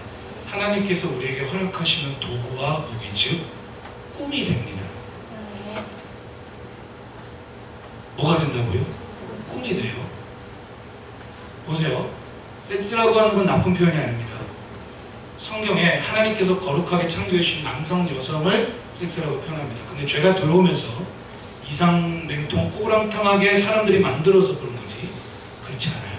하나님께서 우리에게 허락하시는 도구와 무기, 즉 꿈이 됩니다. 뭐가 된다고요? 꿈이 돼요. 보세요. 섹스라고 하는 건 나쁜 표현이 아닙니다. 성경에 하나님께서 거룩하게 창조해 주신 남성, 여성을 섹스라고 표현합니다. 근데 죄가 들어오면서 이상, 냉통, 꼬랑탕하게 사람들이 만들어서 그런 거지 그렇지 않아요.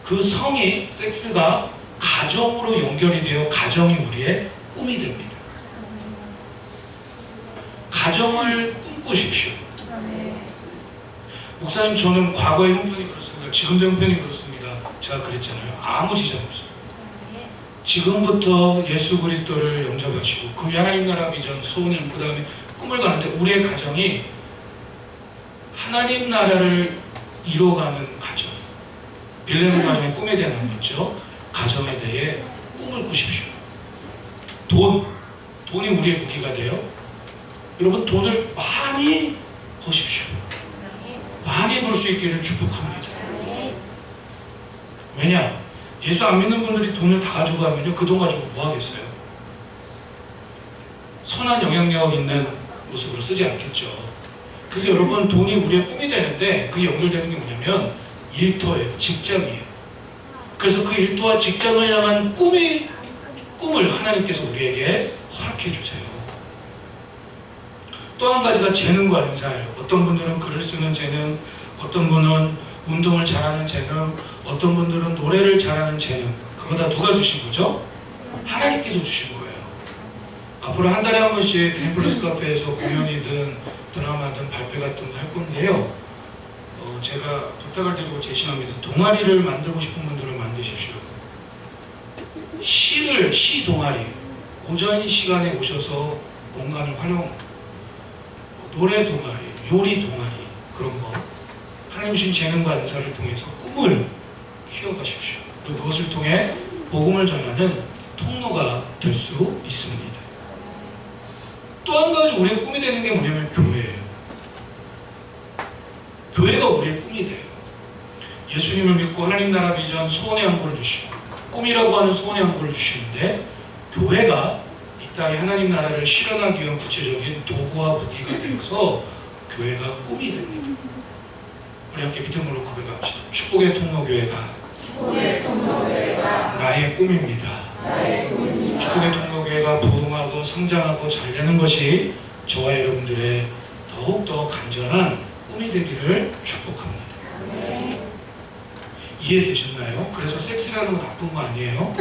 그 성이, 섹스가 가정으로 연결이 되어 가정이 우리의 꿈이 됩니다. 가정을 꿈꾸십시오. 목사님, 저는 과거의 형편이 그렇습니다. 지금도 형편이 그렇습니다. 제가 그랬잖아요. 아무 지장 없어요. 지금부터 예수 그리스도를 영접하시고 그 하나님 나라 비전, 소원을 그 다음에 꿈을 가는데 우리의 가정이 하나님 나라를 이뤄가는 가정, 빌레몬 가정의 꿈에 대한 의미죠. 가정에 대해 꿈을 꾸십시오. 돈이 우리의 무기가 돼요. 여러분, 돈을 많이 버십시오. 많이 벌 수 있기를 축복합니다. 왜냐? 예수 안 믿는 분들이 돈을 다 가지고 가면요, 그 돈 가지고 뭐 하겠어요? 선한 영향력 있는 모습으로 쓰지 않겠죠. 그래서 여러분, 돈이 우리의 꿈이 되는데 그게 연결되는 게 뭐냐면 일터예요, 직장이에요. 그래서 그 일터와 직장을 향한 꿈을 하나님께서 우리에게 허락해 주세요. 또 한 가지가 재능과 은사예요. 어떤 분들은 글을 쓰는 재능, 어떤 분은 운동을 잘하는 재능, 어떤 분들은 노래를 잘하는 재능. 그거 다 누가 주신 거죠? 하나님께서 주신 거예요. 앞으로 한 달에 한 번씩 엠플러스 카페에서 공연이든 드라마든 발표 같은 거 할 건데요. 제가 부탁을 드리고 제시합니다. 동아리를 만들고 싶은 분들은 만드십시오. 시 동아리, 오전 시간에 오셔서 공간을 활용, 노래 동아리, 요리 동아리, 그런 거 하나님 주신 재능과 은사를 통해서 꿈을 키워가십시오. 또 그것을 통해 복음을 전하는 통로가 될 수 있습니다. 또 한 가지 우리의 꿈이 되는 게 뭐냐면 교회예요. 교회가 우리의 꿈이 돼요. 예수님을 믿고 하나님 나라 비전, 하시는 소원의 양보를 주시고 꿈이라고 하는 소원의 양보를 주시는데 교회가 이 땅에 하나님 나라를 실현하기 위한 구체적인 도구와 무기가 되어서 교회가 꿈이 됩니다. 우리 함께 믿음으로 고백합시다. 축복의 통로교회가 나의 꿈입니다. 축복의 통로교회가 부흥하고 성장하고 잘되는 것이 저와 여러분들의 더욱더 간절한 꿈이 되기를 축복합니다. 이해되셨나요? 그래서 섹스라는 건 나쁜 거 아니에요?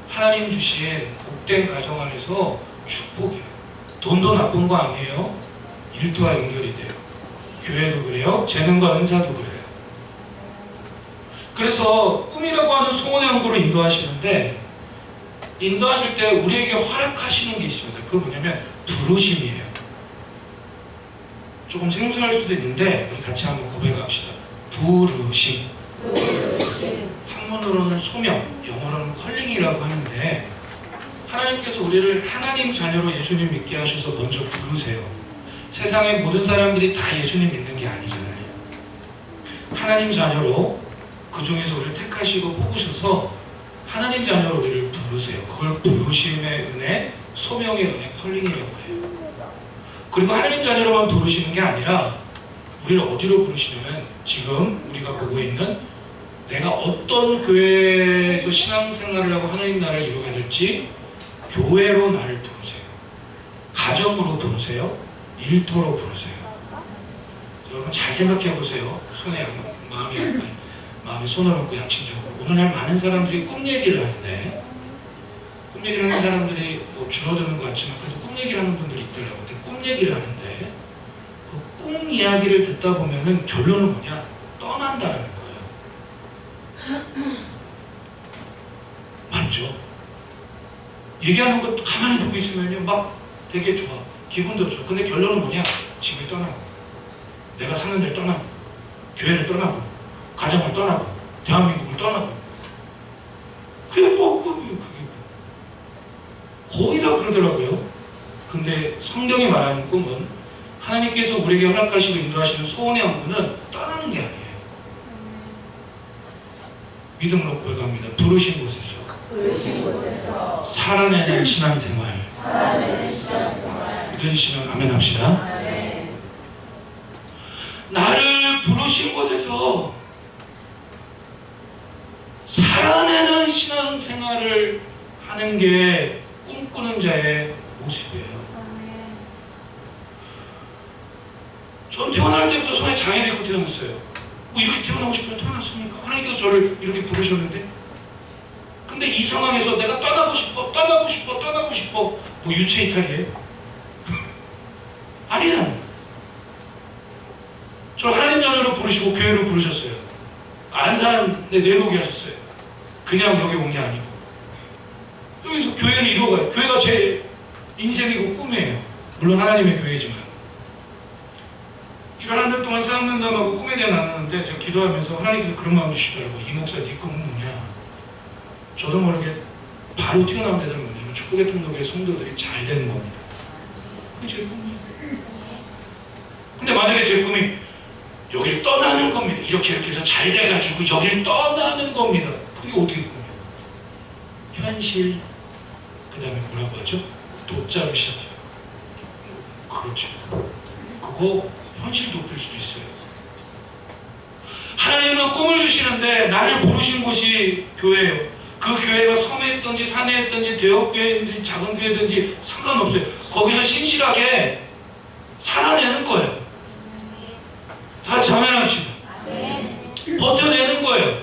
하나님 주신 복된 가정 안에서 축복이에요. 돈도 나쁜 거 아니에요? 일도와 연결이 돼요. 교회도 그래요. 재능과 은사도 그래요. 그래서 꿈이라고 하는 소원의 항구로 인도하시는데 인도하실 때 우리에게 허락하시는 게 있습니다. 그게 뭐냐면 부르심이에요. 조금 생소할 수도 있는데 우리 같이 한번 고백합시다. 부르심. 한문으로는 소명, 영어로는 컬링이라고 하는데 하나님께서 우리를 하나님 자녀로 예수님 믿게 하셔서 먼저 부르세요. 세상의 모든 사람들이 다 예수님 믿는 게 아니잖아요. 하나님 자녀로 그 중에서 우리를 택하시고 뽑으셔서 하나님 자녀로 우리를 부르세요. 그걸 부르심의 은혜, 소명의 은혜, 컬링이라고 해요. 그리고 하나님 자녀로만 부르시는 게 아니라 우리를 어디로 부르시냐면 지금 우리가 보고 있는 내가 어떤 교회에서 신앙생활을 하고 하나님 나라를 이루게 될지 교회로 나를 부르세요. 가정으로 부르세요. 일터로 부르세요. 여러분 잘 생각해 보세요. 마음에 손을 얹고 양심적으로 오늘날 많은 사람들이 꿈 얘기를 하는데 꿈 얘기를 하는 사람들이 뭐 줄어드는 것 같지만 그래도 꿈 얘기를 하는 분들이 있더라고요. 꿈 얘기를 하는데 그 꿈 이야기를 듣다 보면은 결론은 뭐냐? 떠난다는 거예요. 맞죠? 얘기하는 거 가만히 듣고 있으면요 막 되게 좋아. 기분도 좋아. 근데 결론은 뭐냐? 집을 떠나고 내가 사는 데를 떠나고 교회를 떠나고 가정을 떠나고 대한민국을 떠나고 그게 뭐 그게 거의 다 그러더라고요. 근데 성경이 말하는 꿈은 하나님께서 우리에게 허락하시고 인도하시는 소원의 항구는 떠나는 게 아니에요. 믿음으로 고백합니다. 부르신 곳에서 살아내는 신앙생활 믿으시면 아멘 합시다. 나를 부르신 곳에서 살아내는 신앙생활을 하는 게 꿈꾸는 자의 모습이에요. 전 태어날 때부터 손에 장애를 입고 태어났어요. 뭐 이렇게 태어나고 싶으면 태어났습니까? 하나님께서 저를 이렇게 부르셨는데 근데 이 상황에서 내가 떠나고 싶어 뭐 유체 이탈이에요? 아니잖아요. 저 하나님 자녀로 부르시고 교회로 부르셨어요. 안 사는데 내보게 하셨어요. 그냥 여기 온 게 아니고 여기서 교회를 이루어가요. 교회가 제 인생이고 꿈이에요. 물론 하나님의 교회지만 이런 한 달 동안 사역면담하고 꿈에 대해 나눴는데 제가 기도하면서 하나님께서 그런 마음 주시더라고요. 이 목사 네 꿈은 뭐냐? 저도 모르게 바로 튀어나온 데는 뭐냐면 축복의 통로교회 성도들이 잘 되는 겁니다. 그게 제 꿈이에요. 근데 만약에 제 꿈이 여기를 떠나는 겁니다. 이렇게 해서 잘 돼가지고 여기를 떠나는 겁니다. 그게 어떻게 꿈이에요? 현실, 그 다음에 뭐라고 하죠? 도자를 시작해요. 그렇죠. 그거 현실 높일 수도 있어요. 하나님은 꿈을 주시는데 나를 부르신 곳이 교회예요. 그 교회가 섬에 있든지 산에 있든지 대형교회든지 작은 교회든지 상관없어요. 거기서 신실하게 살아내는 거예요. 다 자매합시다. 버텨내는 거예요.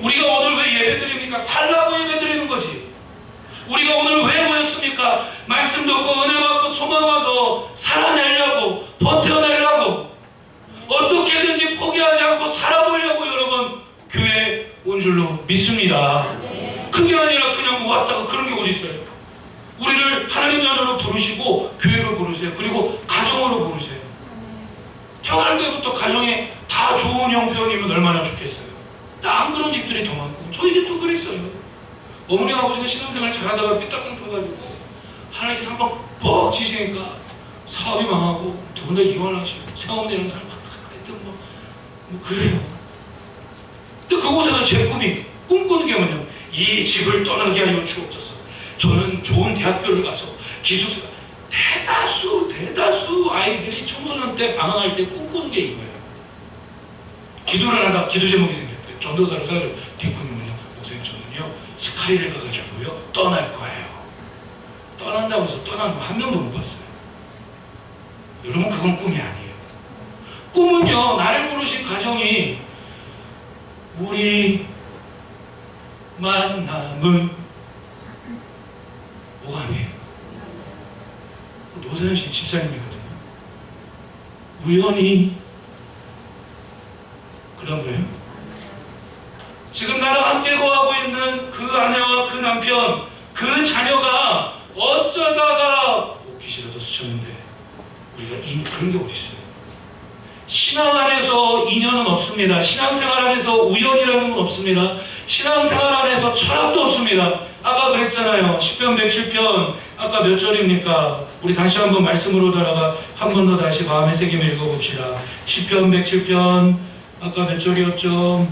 우리가 오늘 왜 예배 드립니까? 살라고 예배 드리는 거지. 우리가 오늘 왜 모였습니까? 말씀 듣고 은혜 받고 소망하고 살아내려고 버텨내려고 어떻게든지 포기하지 않고 살아보려고 여러분 교회 온 줄로 믿습니다. 그게 아니라 그냥 왔다가 그런 게 어디 있어요? 우리를 하나님 자녀로 부르시고 교회로 부르세요. 그리고 가정으로 부르세요. 태어날 때부터 가정에 다 좋은 형편이면 얼마나 좋겠어요. 안 그런 집들이 더 많고 저희 집도 그랬어요. 어머니 아버지가 신앙생활 잘하다가 삐딱강 터가지고 하나님께서 한번 뻑 치시니까 사업이 망하고 두 분 다 이혼하시고 새어머니랑 사람 막 하여튼 뭐 그래요. 근데 그곳에서 제 꿈꾸는 게 뭐냐면 이 집을 떠나게 하여 주옵소서. 저는 좋은 대학교를 가서 기숙사 대다수 아이들이 청소년 때 방황할 때 꿈꾸는 게 이거예요. 기도를 하다 기도 제목이 생겼대요. 전도사를 사서 뒷꿈이 뭐냐, 목사님 저는요 스카이를 가가지고요 떠날 거예요. 떠난다고 해서 떠나는 거 한 명도 못 봤어요. 여러분 그건 꿈이 아니에요. 꿈은요 나를 부르신 가정이 우리 만남은 뭐가 아니에요. 노사연 씨 집사님이거든요. 우연히 그런 거예요. 지금 나랑 함께 거하고 있는 그 아내와 그 남편, 그 자녀가 어쩌다가 목기시라도 스쳤는데 우리가 그런 게 어디 있어요? 신앙 안에서 인연은 없습니다. 신앙생활 안에서 우연이라는 건 없습니다. 신앙생활 안에서 철학도 없습니다. 아까 그랬잖아요. 10편 107편 아까 몇 절입니까? 우리 다시 한번 말씀으로 돌아가 한 번 더 다시 마음의 새김을 읽어봅시다. 10편 107편 아까 몇 절이었죠?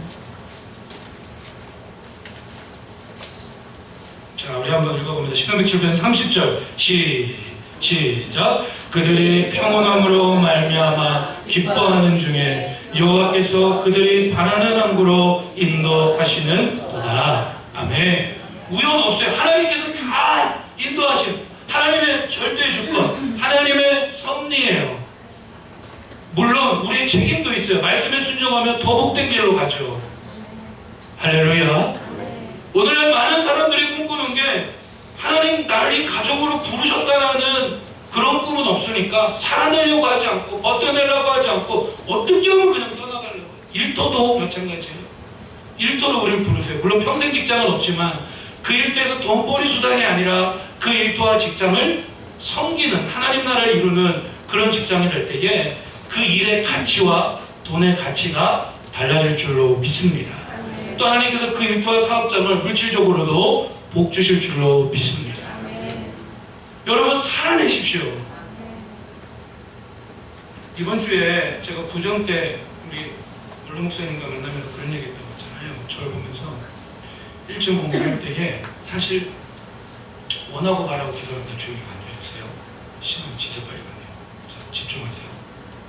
자, 우리 한번 읽어봅니다. 10편 107편 30절 시작. 그들이 평온함으로 말미암아 기뻐하는 중에 여호와께서 그들이 바라는 항구로 인도하시는 도다. 아멘. 우연 없어요. 하나님께서 다 인도하신 하나님의 절대 주권, 하나님의 섭리예요. 물론 우리의 책임도 있어요. 말씀에 순종하면 더 복된 길로 가죠. 할렐루야. 오늘날 많은 사람들이 꿈꾸는 게 하나님 나를 이 가족으로 부르셨다는 그런 꿈은 없으니까 살아내려고 하지 않고 버텨내려고 하지 않고 어떻게 하면 그냥 떠나가려고. 일터도 마찬가지예요. 일터로 우리를 부르세요. 물론 평생 직장은 없지만 그 일터에서 돈벌이 수단이 아니라 그 일터와 직장을 섬기는 하나님 나라를 이루는 그런 직장이 될 때에 그 일의 가치와 돈의 가치가 달라질 줄로 믿습니다. 또 하나님께서 그 일터와 사업장을 물질적으로도 복 주실 줄로 믿습니다. 여러분 살아내십시오. 이번 주에 제가 구정 때 우리 원로 목사님과 만나면서 그런 얘기 했다고 했잖아요. 저를 보면서 1층 공부할 때에 사실 원하고 말하고 기도하는 데 조용히 앉아주세요. 시간이 진짜 빨리 가네요. 자, 집중하세요.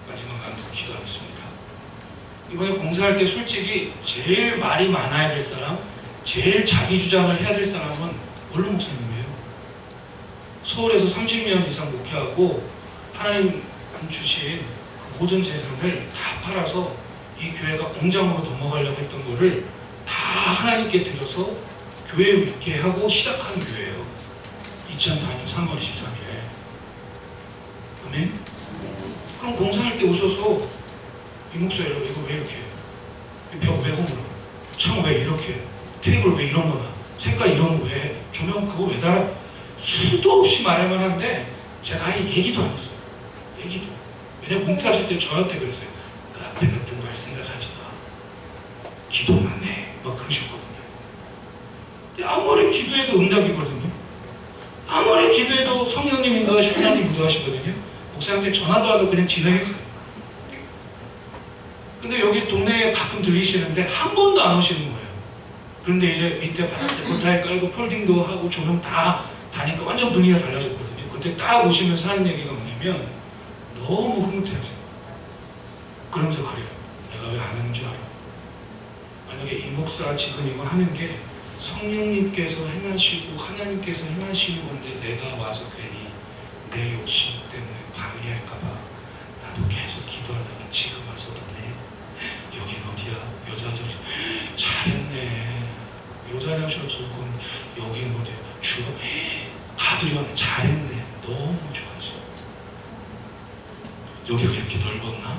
마지막 안 기도하겠습니다. 이번에 공사할 때 솔직히 제일 말이 많아야 될 사람, 제일 자기 주장을 해야 될 사람은 원로 목사님이에요. 서울에서 30년 이상 목회하고 하나님 주신 그 모든 재산을 다 팔아서 이 교회가 공장으로 넘어가려고 했던 거를 다 하나님께 드려서 교회에 있게 하고 시작한 교회예요. 2004년 3월 23일에. 아멘? 그럼 공사할 때 오셔서 이 목사님 이거 왜 이렇게 해? 벽 왜 허물어? 창 왜 이렇게 해? 테이블 왜 이런 거나? 색깔 이런 거 왜? 조명 그거 왜 달아? 수도 없이 말할만 한데 제가 아예 얘기도 안 했어요. 얘기도. 왜냐면 뭉태하실 때 저한테 그랬어요. 그 앞에 같은 거 할 생각하지 마. 기도만 해. 막 그러셨거든요. 근데 아무리 기도해도 응답이거든요. 아무리 기도해도 성령님 인도하시고 하나님 인도하시거든요. 목사님한테 전화도 하고 그냥 진행했어요. 근데 여기 동네에 가끔 들리시는데 한 번도 안 오시는 거예요. 그런데 이제 밑에 바닥에 포탈 깔고 폴딩도 하고 조명 다 다니까 완전 분위기가 달라졌거든요. 그때 딱 오시면서 하는 얘기가 뭐냐면 너무 흐뭇해하세요. 그러면서 그래요. 내가 왜 안 하는 줄 알아? 만약에 이 목사 지금 이거 하는 게 성령님께서 행하시고 하나님께서 행하시는 건데 내가 와서 괜히 내 욕심 때문에 방해할까봐 나도 계속 기도하다가 지금 와서 그러네. 여긴 어디야? 여자들이 잘했네. 여자라셔도 조금 여긴 어디야? 주어 다 드렸네. 잘했네. 너무 좋았어. 여기가 이렇게 넓었나?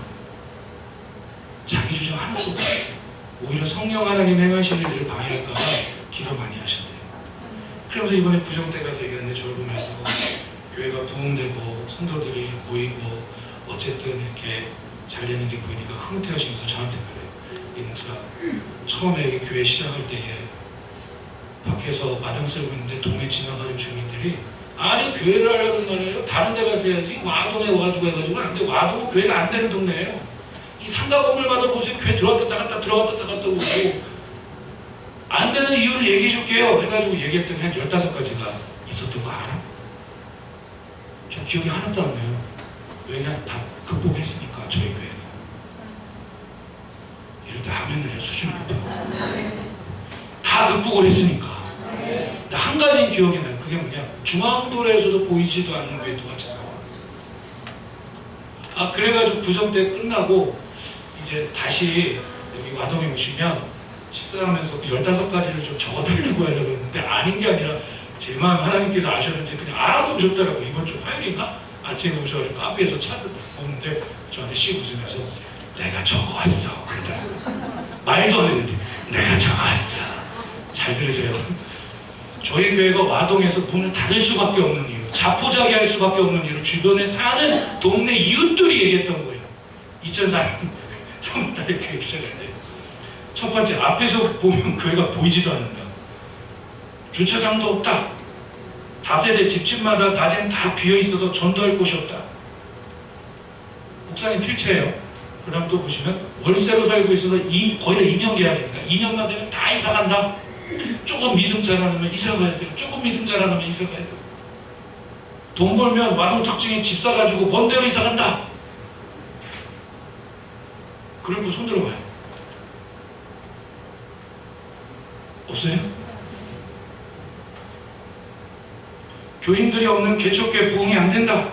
자기 주장 하나도 없어요. 오히려 성령 하나님 행하시는 일을 방해할까봐 기도 많이 하셨대요. 그러면서 이번에 부정 때 가서 얘기하는데 저를 보면서 교회가 부흥되고 성도들이 모이고 어쨌든 이렇게 잘 되는 게 보이니까 흐뭇해하시면서 저한테 그래요. 이 목사 처음에 교회 시작할 때에 밖에서 마당 쓸고 있는데 동네 지나가는 주민들이 아니 교회를 하려는 말이에요. 다른 데 가서 해야지. 와동에 와가지고 해가지고 안 돼. 와동은 교회가 안 되는 동네예요. 이 상가 건물마다 보세요. 교회 들어갔다 나갔다 들어갔다 나갔다 오고 안 되는 이유를 얘기해 줄게요 해가지고 얘기했더니 한 15가지가 있었던 거 알아? 저 기억이 하나도 안 나요. 왜냐? 다 극복했으니까 저희 교회. 이럴 때 하면은 수준이 높아. 다 극복을 했으니까. 근데 한 가지 기억이 나요. 그게 뭐냐? 중앙도로에서도 보이지도 않는 교회 누가 찾아와. 그래가지고 구정 때 끝나고 이제 다시 여기 와동에 오시면 식사하면서 그 15가지를 좀 적어달라고 하려고 했는데 아닌 게 아니라 제 마음 하나님께서 아셨는지 그냥 알아서 오셨더라고. 이번 주 화요일인가? 아침에 오셔서 카페에서 차를 먹는데 저한테 씩 웃으면서 내가 적어왔어. 그러더라고요. 말도 안 했는데 내가 적어왔어. 잘 들으세요. 저희 교회가 와동에서 문을 닫을 수밖에 없는 이유, 자포자기할 수밖에 없는 이유, 주변에 사는 동네 이웃들이 얘기했던 거예요. 2004년 3월달에 교회 시작할 때 첫 번째, 앞에서 보면 교회가 보이지도 않는다. 주차장도 없다. 다세대 집집마다 낮엔 다 비어있어서 전도할 곳이 없다. 목사님 필체예요. 그 다음 또 보시면 월세로 살고 있어서 거의 다 2년 계약입니다. 2년만 되면 다 이사 간다. 조금 믿음 잘하면 이사 가야 돼요. 조금 믿음 잘하면 이사 가야 돼요. 돈 벌면 와동 특징이 집 사가지고 먼 데로 이사 간다. 그리고 손 들어봐요. 없어요? 교인들이 없는 개척교회 부흥이 안 된다.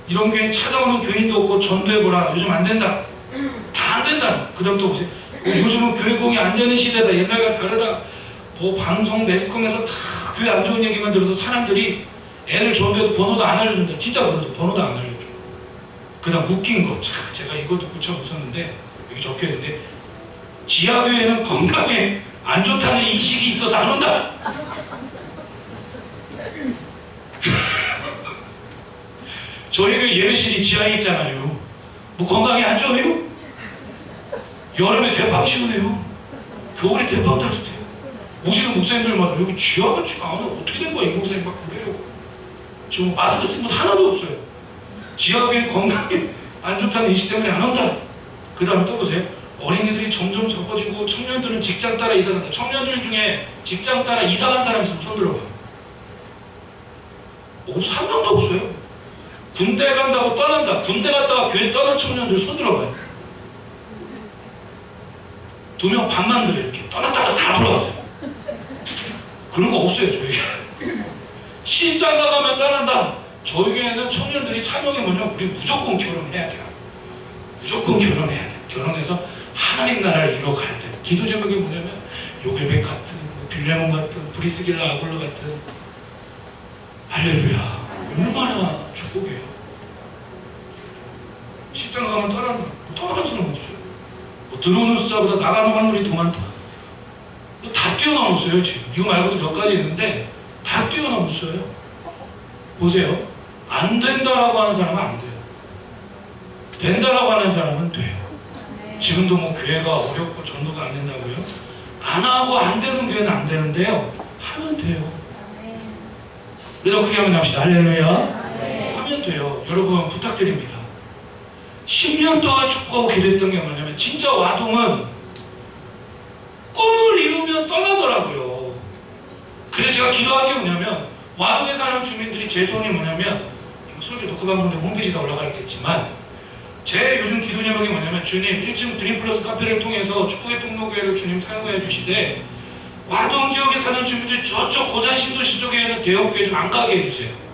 이런 교회 찾아오는 교인도 없고 전도해보라. 요즘 안 된다. 다 안 된다. 그 다음 또 보세요. 요즘은 교회 부흥이 안 되는 시대다. 옛날과 다르다. 뭐 방송 매스컴에서 다 교회 안 좋은 얘기만 들어서 사람들이 애들 전도해도 번호도 안 알려준다. 진짜 그래도 번호도 안 알려줘. 그 다음 웃긴 거. 제가 이것도 붙여 웃었는데 여기 적혀있는데 지하교회는 건강에 안 좋다는 인식이 있어서 안 온다. 저희 교회 예배실이 지하에 있잖아요. 뭐 건강에 안 좋아요? 여름에 대박 시원해요. 겨울에 대박 따뜻해요. 오시는 목사님들마다 여기 지하가 어떻게 된 거야? 이 목사님 막 그래요. 지금 마스크 쓴 분 하나도 없어요. 지하교회 건강에 안 좋다는 인식 때문에 안 온다. 그 다음에 또 보세요. 어린이들이 점점 적어지고 청년들은 직장 따라 이사 간다. 청년들 중에 직장 따라 이사 간 사람 있으면 손 들어봐요. 한 명도 없어요. 군대 간다고 떠난다. 군대 갔다가 교회 떠난 청년들 손 들어봐요. 2명 반만 들어요. 이렇게 떠났다가 다 돌아왔어요. 그런 거 없어요. 저희 시장 가가면 떠난다. 저희 교회는 청년들이 사명이 뭐냐면 우리 무조건 결혼해야 돼요. 무조건 결혼해야 돼. 결혼해서 하나님 나라를 이뤄가야 돼. 기도 제목이 뭐냐면 요게벳 같은, 빌레몬 같은, 브리스길라 아굴러 같은. 할렐루야. 얼마나 축복이에요. 시장 가면 떠난다. 떠나는 사람 없어요. 들어오는 숫자보다 나가는 확률이 더 많다. 다 뛰어넘었어요. 지금 이거 말고도 몇 가지 있는데 다 뛰어넘었어요. 보세요. 안 된다라고 하는 사람은 안 돼요. 된다라고 하는 사람은 돼요. 지금도 뭐 교회가 어렵고 전도가 안 된다고요? 안 하고 안 되는 교회는 안 되는데요. 하면 돼요. 그래서 크게 한번 합시다. 할렐루야. 하면 돼요. 여러분 부탁드립니다. 10년 동안 축구하고 기도했던 게 뭐냐면 진짜 와동은 꿈을 이루면 떠나더라고요. 그래서 제가 기도한 게 뭐냐면 와동에 사는 주민들이 제 소원이 뭐냐면 설교 녹화방송도 홈페이지에 올라가 있겠지만 제 요즘 기도 제목이 뭐냐면 주님 1층 드림플러스 카페를 통해서 축구의 통로교회를 주님 사용해 주시되 와동 지역에 사는 주민들이 저쪽 고잔 신도시 쪽에는 대형교회 좀 안 가게 해주세요.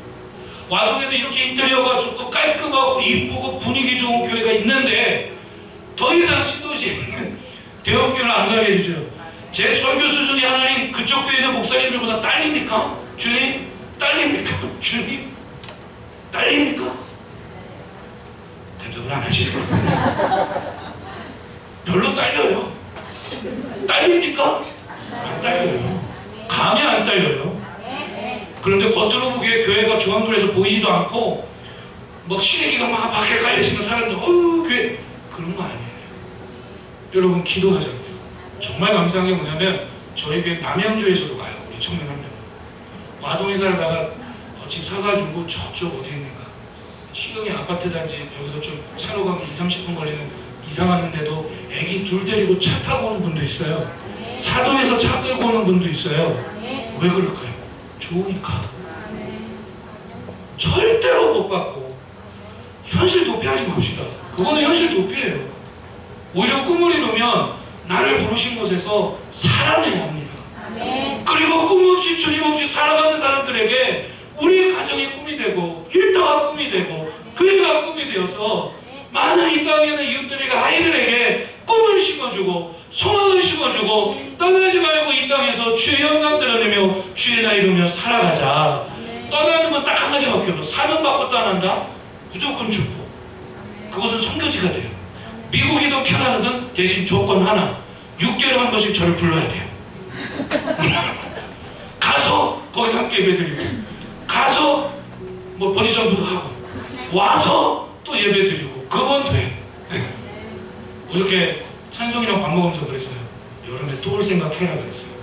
와동에도 이렇게 인테리어가 좋고 깔끔하고 이쁘고 분위기 좋은 교회가 있는데 더 이상 신도시에 있는 대형교회를 안 가게 해주세요. 제 설교 수준이 하나님 그쪽 교회 있는 목사님들보다 딸립니까? 주님? 딸립니까? 주님? 딸립니까? 대답을 안 하시죠. 별로 딸려요. 딸립니까? 안 딸려요. 감이 안 딸려요. 그런데 겉으로 보기에 교회가 중앙도에서 보이지도 않고 막 시래기가 막 밖에 깔려있는 사람들 교회 그런 거 아니에요. 여러분 기도하자고요. 정말 감사한 게 뭐냐면 저희 교회 남양주에서도 가요. 우리 청년 한 명. 와동에 살다가 집 사가지고 저쪽 어디 있는가 시흥의 아파트 단지 여기서 좀 차로 가면 20, 30분 걸리는 이사 가는데도 애기 둘 데리고 차 타고 오는 분도 있어요. 사도에서 차 끌고 오는 분도 있어요. 왜 그럴까요? 좋으니까. 절대로 못 받고 현실 도피하지 맙시다. 그거는 현실 도피예요. 오히려 꿈을 이루면 나를 부르신 곳에서 살아내야 합니다. 그리고 꿈 없이 주님 없이 살아가는 사람들에게 우리 가정이 꿈이 되고 일터가 꿈이 되고 교회가 꿈이 되어서 많은 이 땅에 있는 이웃들에게 아이들에게 꿈을 심어주고 소망을 심어주고 떠나지 말고 이 땅에서 주의 영광 드러내며 주의 나 이루며 살아가자. 떠나는 건 딱 한 가지밖에 없어. 사명받고 떠난다? 무조건 죽고. 그것은 선교지가 돼요. 미국이든 캐나다든 대신 조건 하나. 6개월에 한 번씩 저를 불러야 돼요. 가서 거기서 함께 예배드리고 가서 뭐 버디점프도 하고 와서 또 예배드리고 그건 돼. 어저께 찬송이랑 밥 먹으면서 그랬어요. 여름에 또 올 생각해라 그랬어요.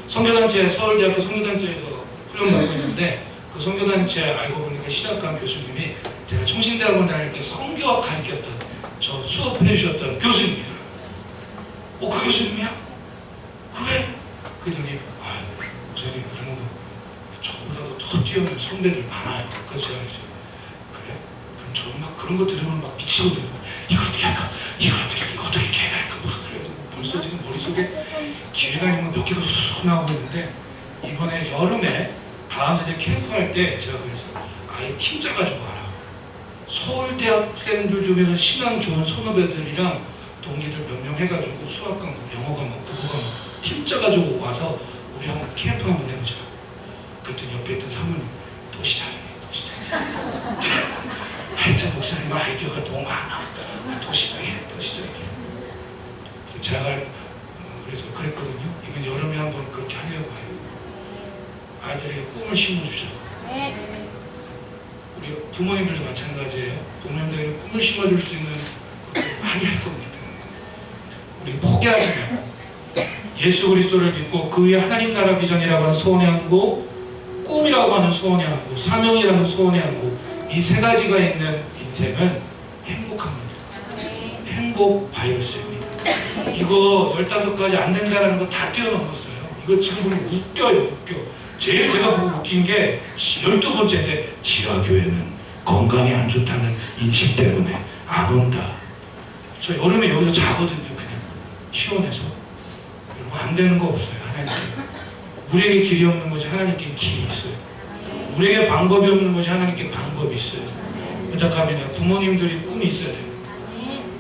선교단체 서울대학교 선교단체에서 훈련받고 있는데 그 선교단체 알고 보니까 시작한 교수님이 제가 총신대학원 다닐 때 선교학 가르쳤던 저 수업해 주셨던 교수님이에요. 그 교수님이야? 그래? 그랬더니 선생님 그런 거 저보다도 더 뛰어난 선배들 많아요. 그래서 제가 그랬어요. 그래? 그럼 저는 막 그런 거 들으면 막 미치거든요. 이걸 어떻게 할까? 이거 어떻게 해야 할까? 그래도 벌써 지금 머릿속에 기회가 있는 몇 개가 쑥 나오고 있는데 이번에 여름에 다음 주에 캠프할 때 제가 그랬어요. 아예 팀 짜가지고 와라. 서울대학생들 중에서 신앙 좋은 선후배들이랑 동기들 몇 명 해가지고 수학 과목, 영어 과목, 국어 과목 팀 짜가지고 와서 우리 한번 캠프 한번 해보자. 그랬더니 옆에 있던 사모님 도시 잘해. 하여튼 목사님 아이디어가 너무 많아. 도시적이 제가 그래서 그랬거든요. 이번 여름에 한번 그렇게 하려고 해요. 아이들에게 꿈을 심어주자. 우리 부모님들도 마찬가지예요. 부모님들에게 꿈을 심어줄 수 있는 많이 할 겁니다. 우리 포기하지 말고 예수 그리스도를 믿고 그 위에 하나님 나라 비전이라고 하는 소원이 하고 꿈이라고 하는 소원이 하고 사명이라는 소원이 하고 이 세 가지가 있는 인생은 행복합니다. 행복 바이러스입니다. 이거 15가지 안 된다는 거 다 뛰어넘었어요. 이거 지금 보면 웃겨요. 웃겨. 제일 제가 보고 웃긴 게 12번째인데 지하교회는 건강에 안 좋다는 인식 때문에 안 온다. 저 여름에 여기서 자거든요. 그냥 시원해서. 여러분 안 되는 거 없어요. 하나님께. 우리에게 길이 없는 거지 하나님께 길이 있어요. 우리에게 방법이 없는 거지 하나님께 방법이 있어요. 부탁합니다. 부모님들이 꿈이 있어야 돼요.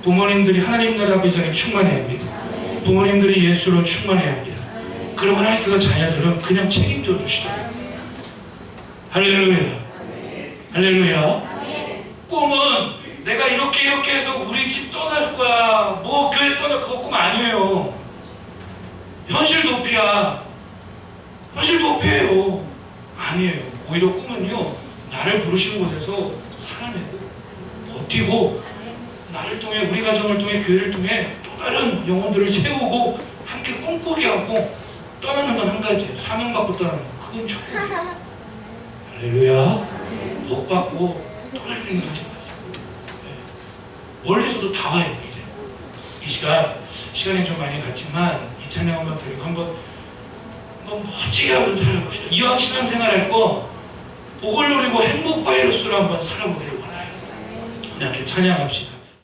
부모님들이 하나님 나라 비전에 충만해야 합니다. 부모님들이 예수로 충만해야 합니다. 그럼 하나님께서 자녀들은 그냥 책임져 주시더라고요. 할렐루야. 할렐루야. 꿈은 내가 이렇게 해서 우리 집 떠날 거야. 뭐 교회 떠날 그거 꿈 아니에요. 현실 도피야. 현실 도피예요. 아니에요. 오히려 꿈은요. 나를 부르신 곳에서 살아내고 버티고 나를 통해 우리 가정을 통해 교회를 통해 또 다른 영혼들을 세우고 함께 꿈꾸게 하고 떠나는 건 한 가지예요. 사명받고 떠나는 거. 그건 축복이에요. 할렐루야. 못 받고 떠날 생각하지 마세요. 네. 멀리서도 다 와요. 이제 이 시간이 좀 많이 갔지만 이 찬양 한번 드리고 한번 멋지게 한번 살아봅시다. 이왕 신앙생활 할 거 복을 누리고 행복 바이러스로 한번 살아보기를 원해요. 그냥 찬양합시다.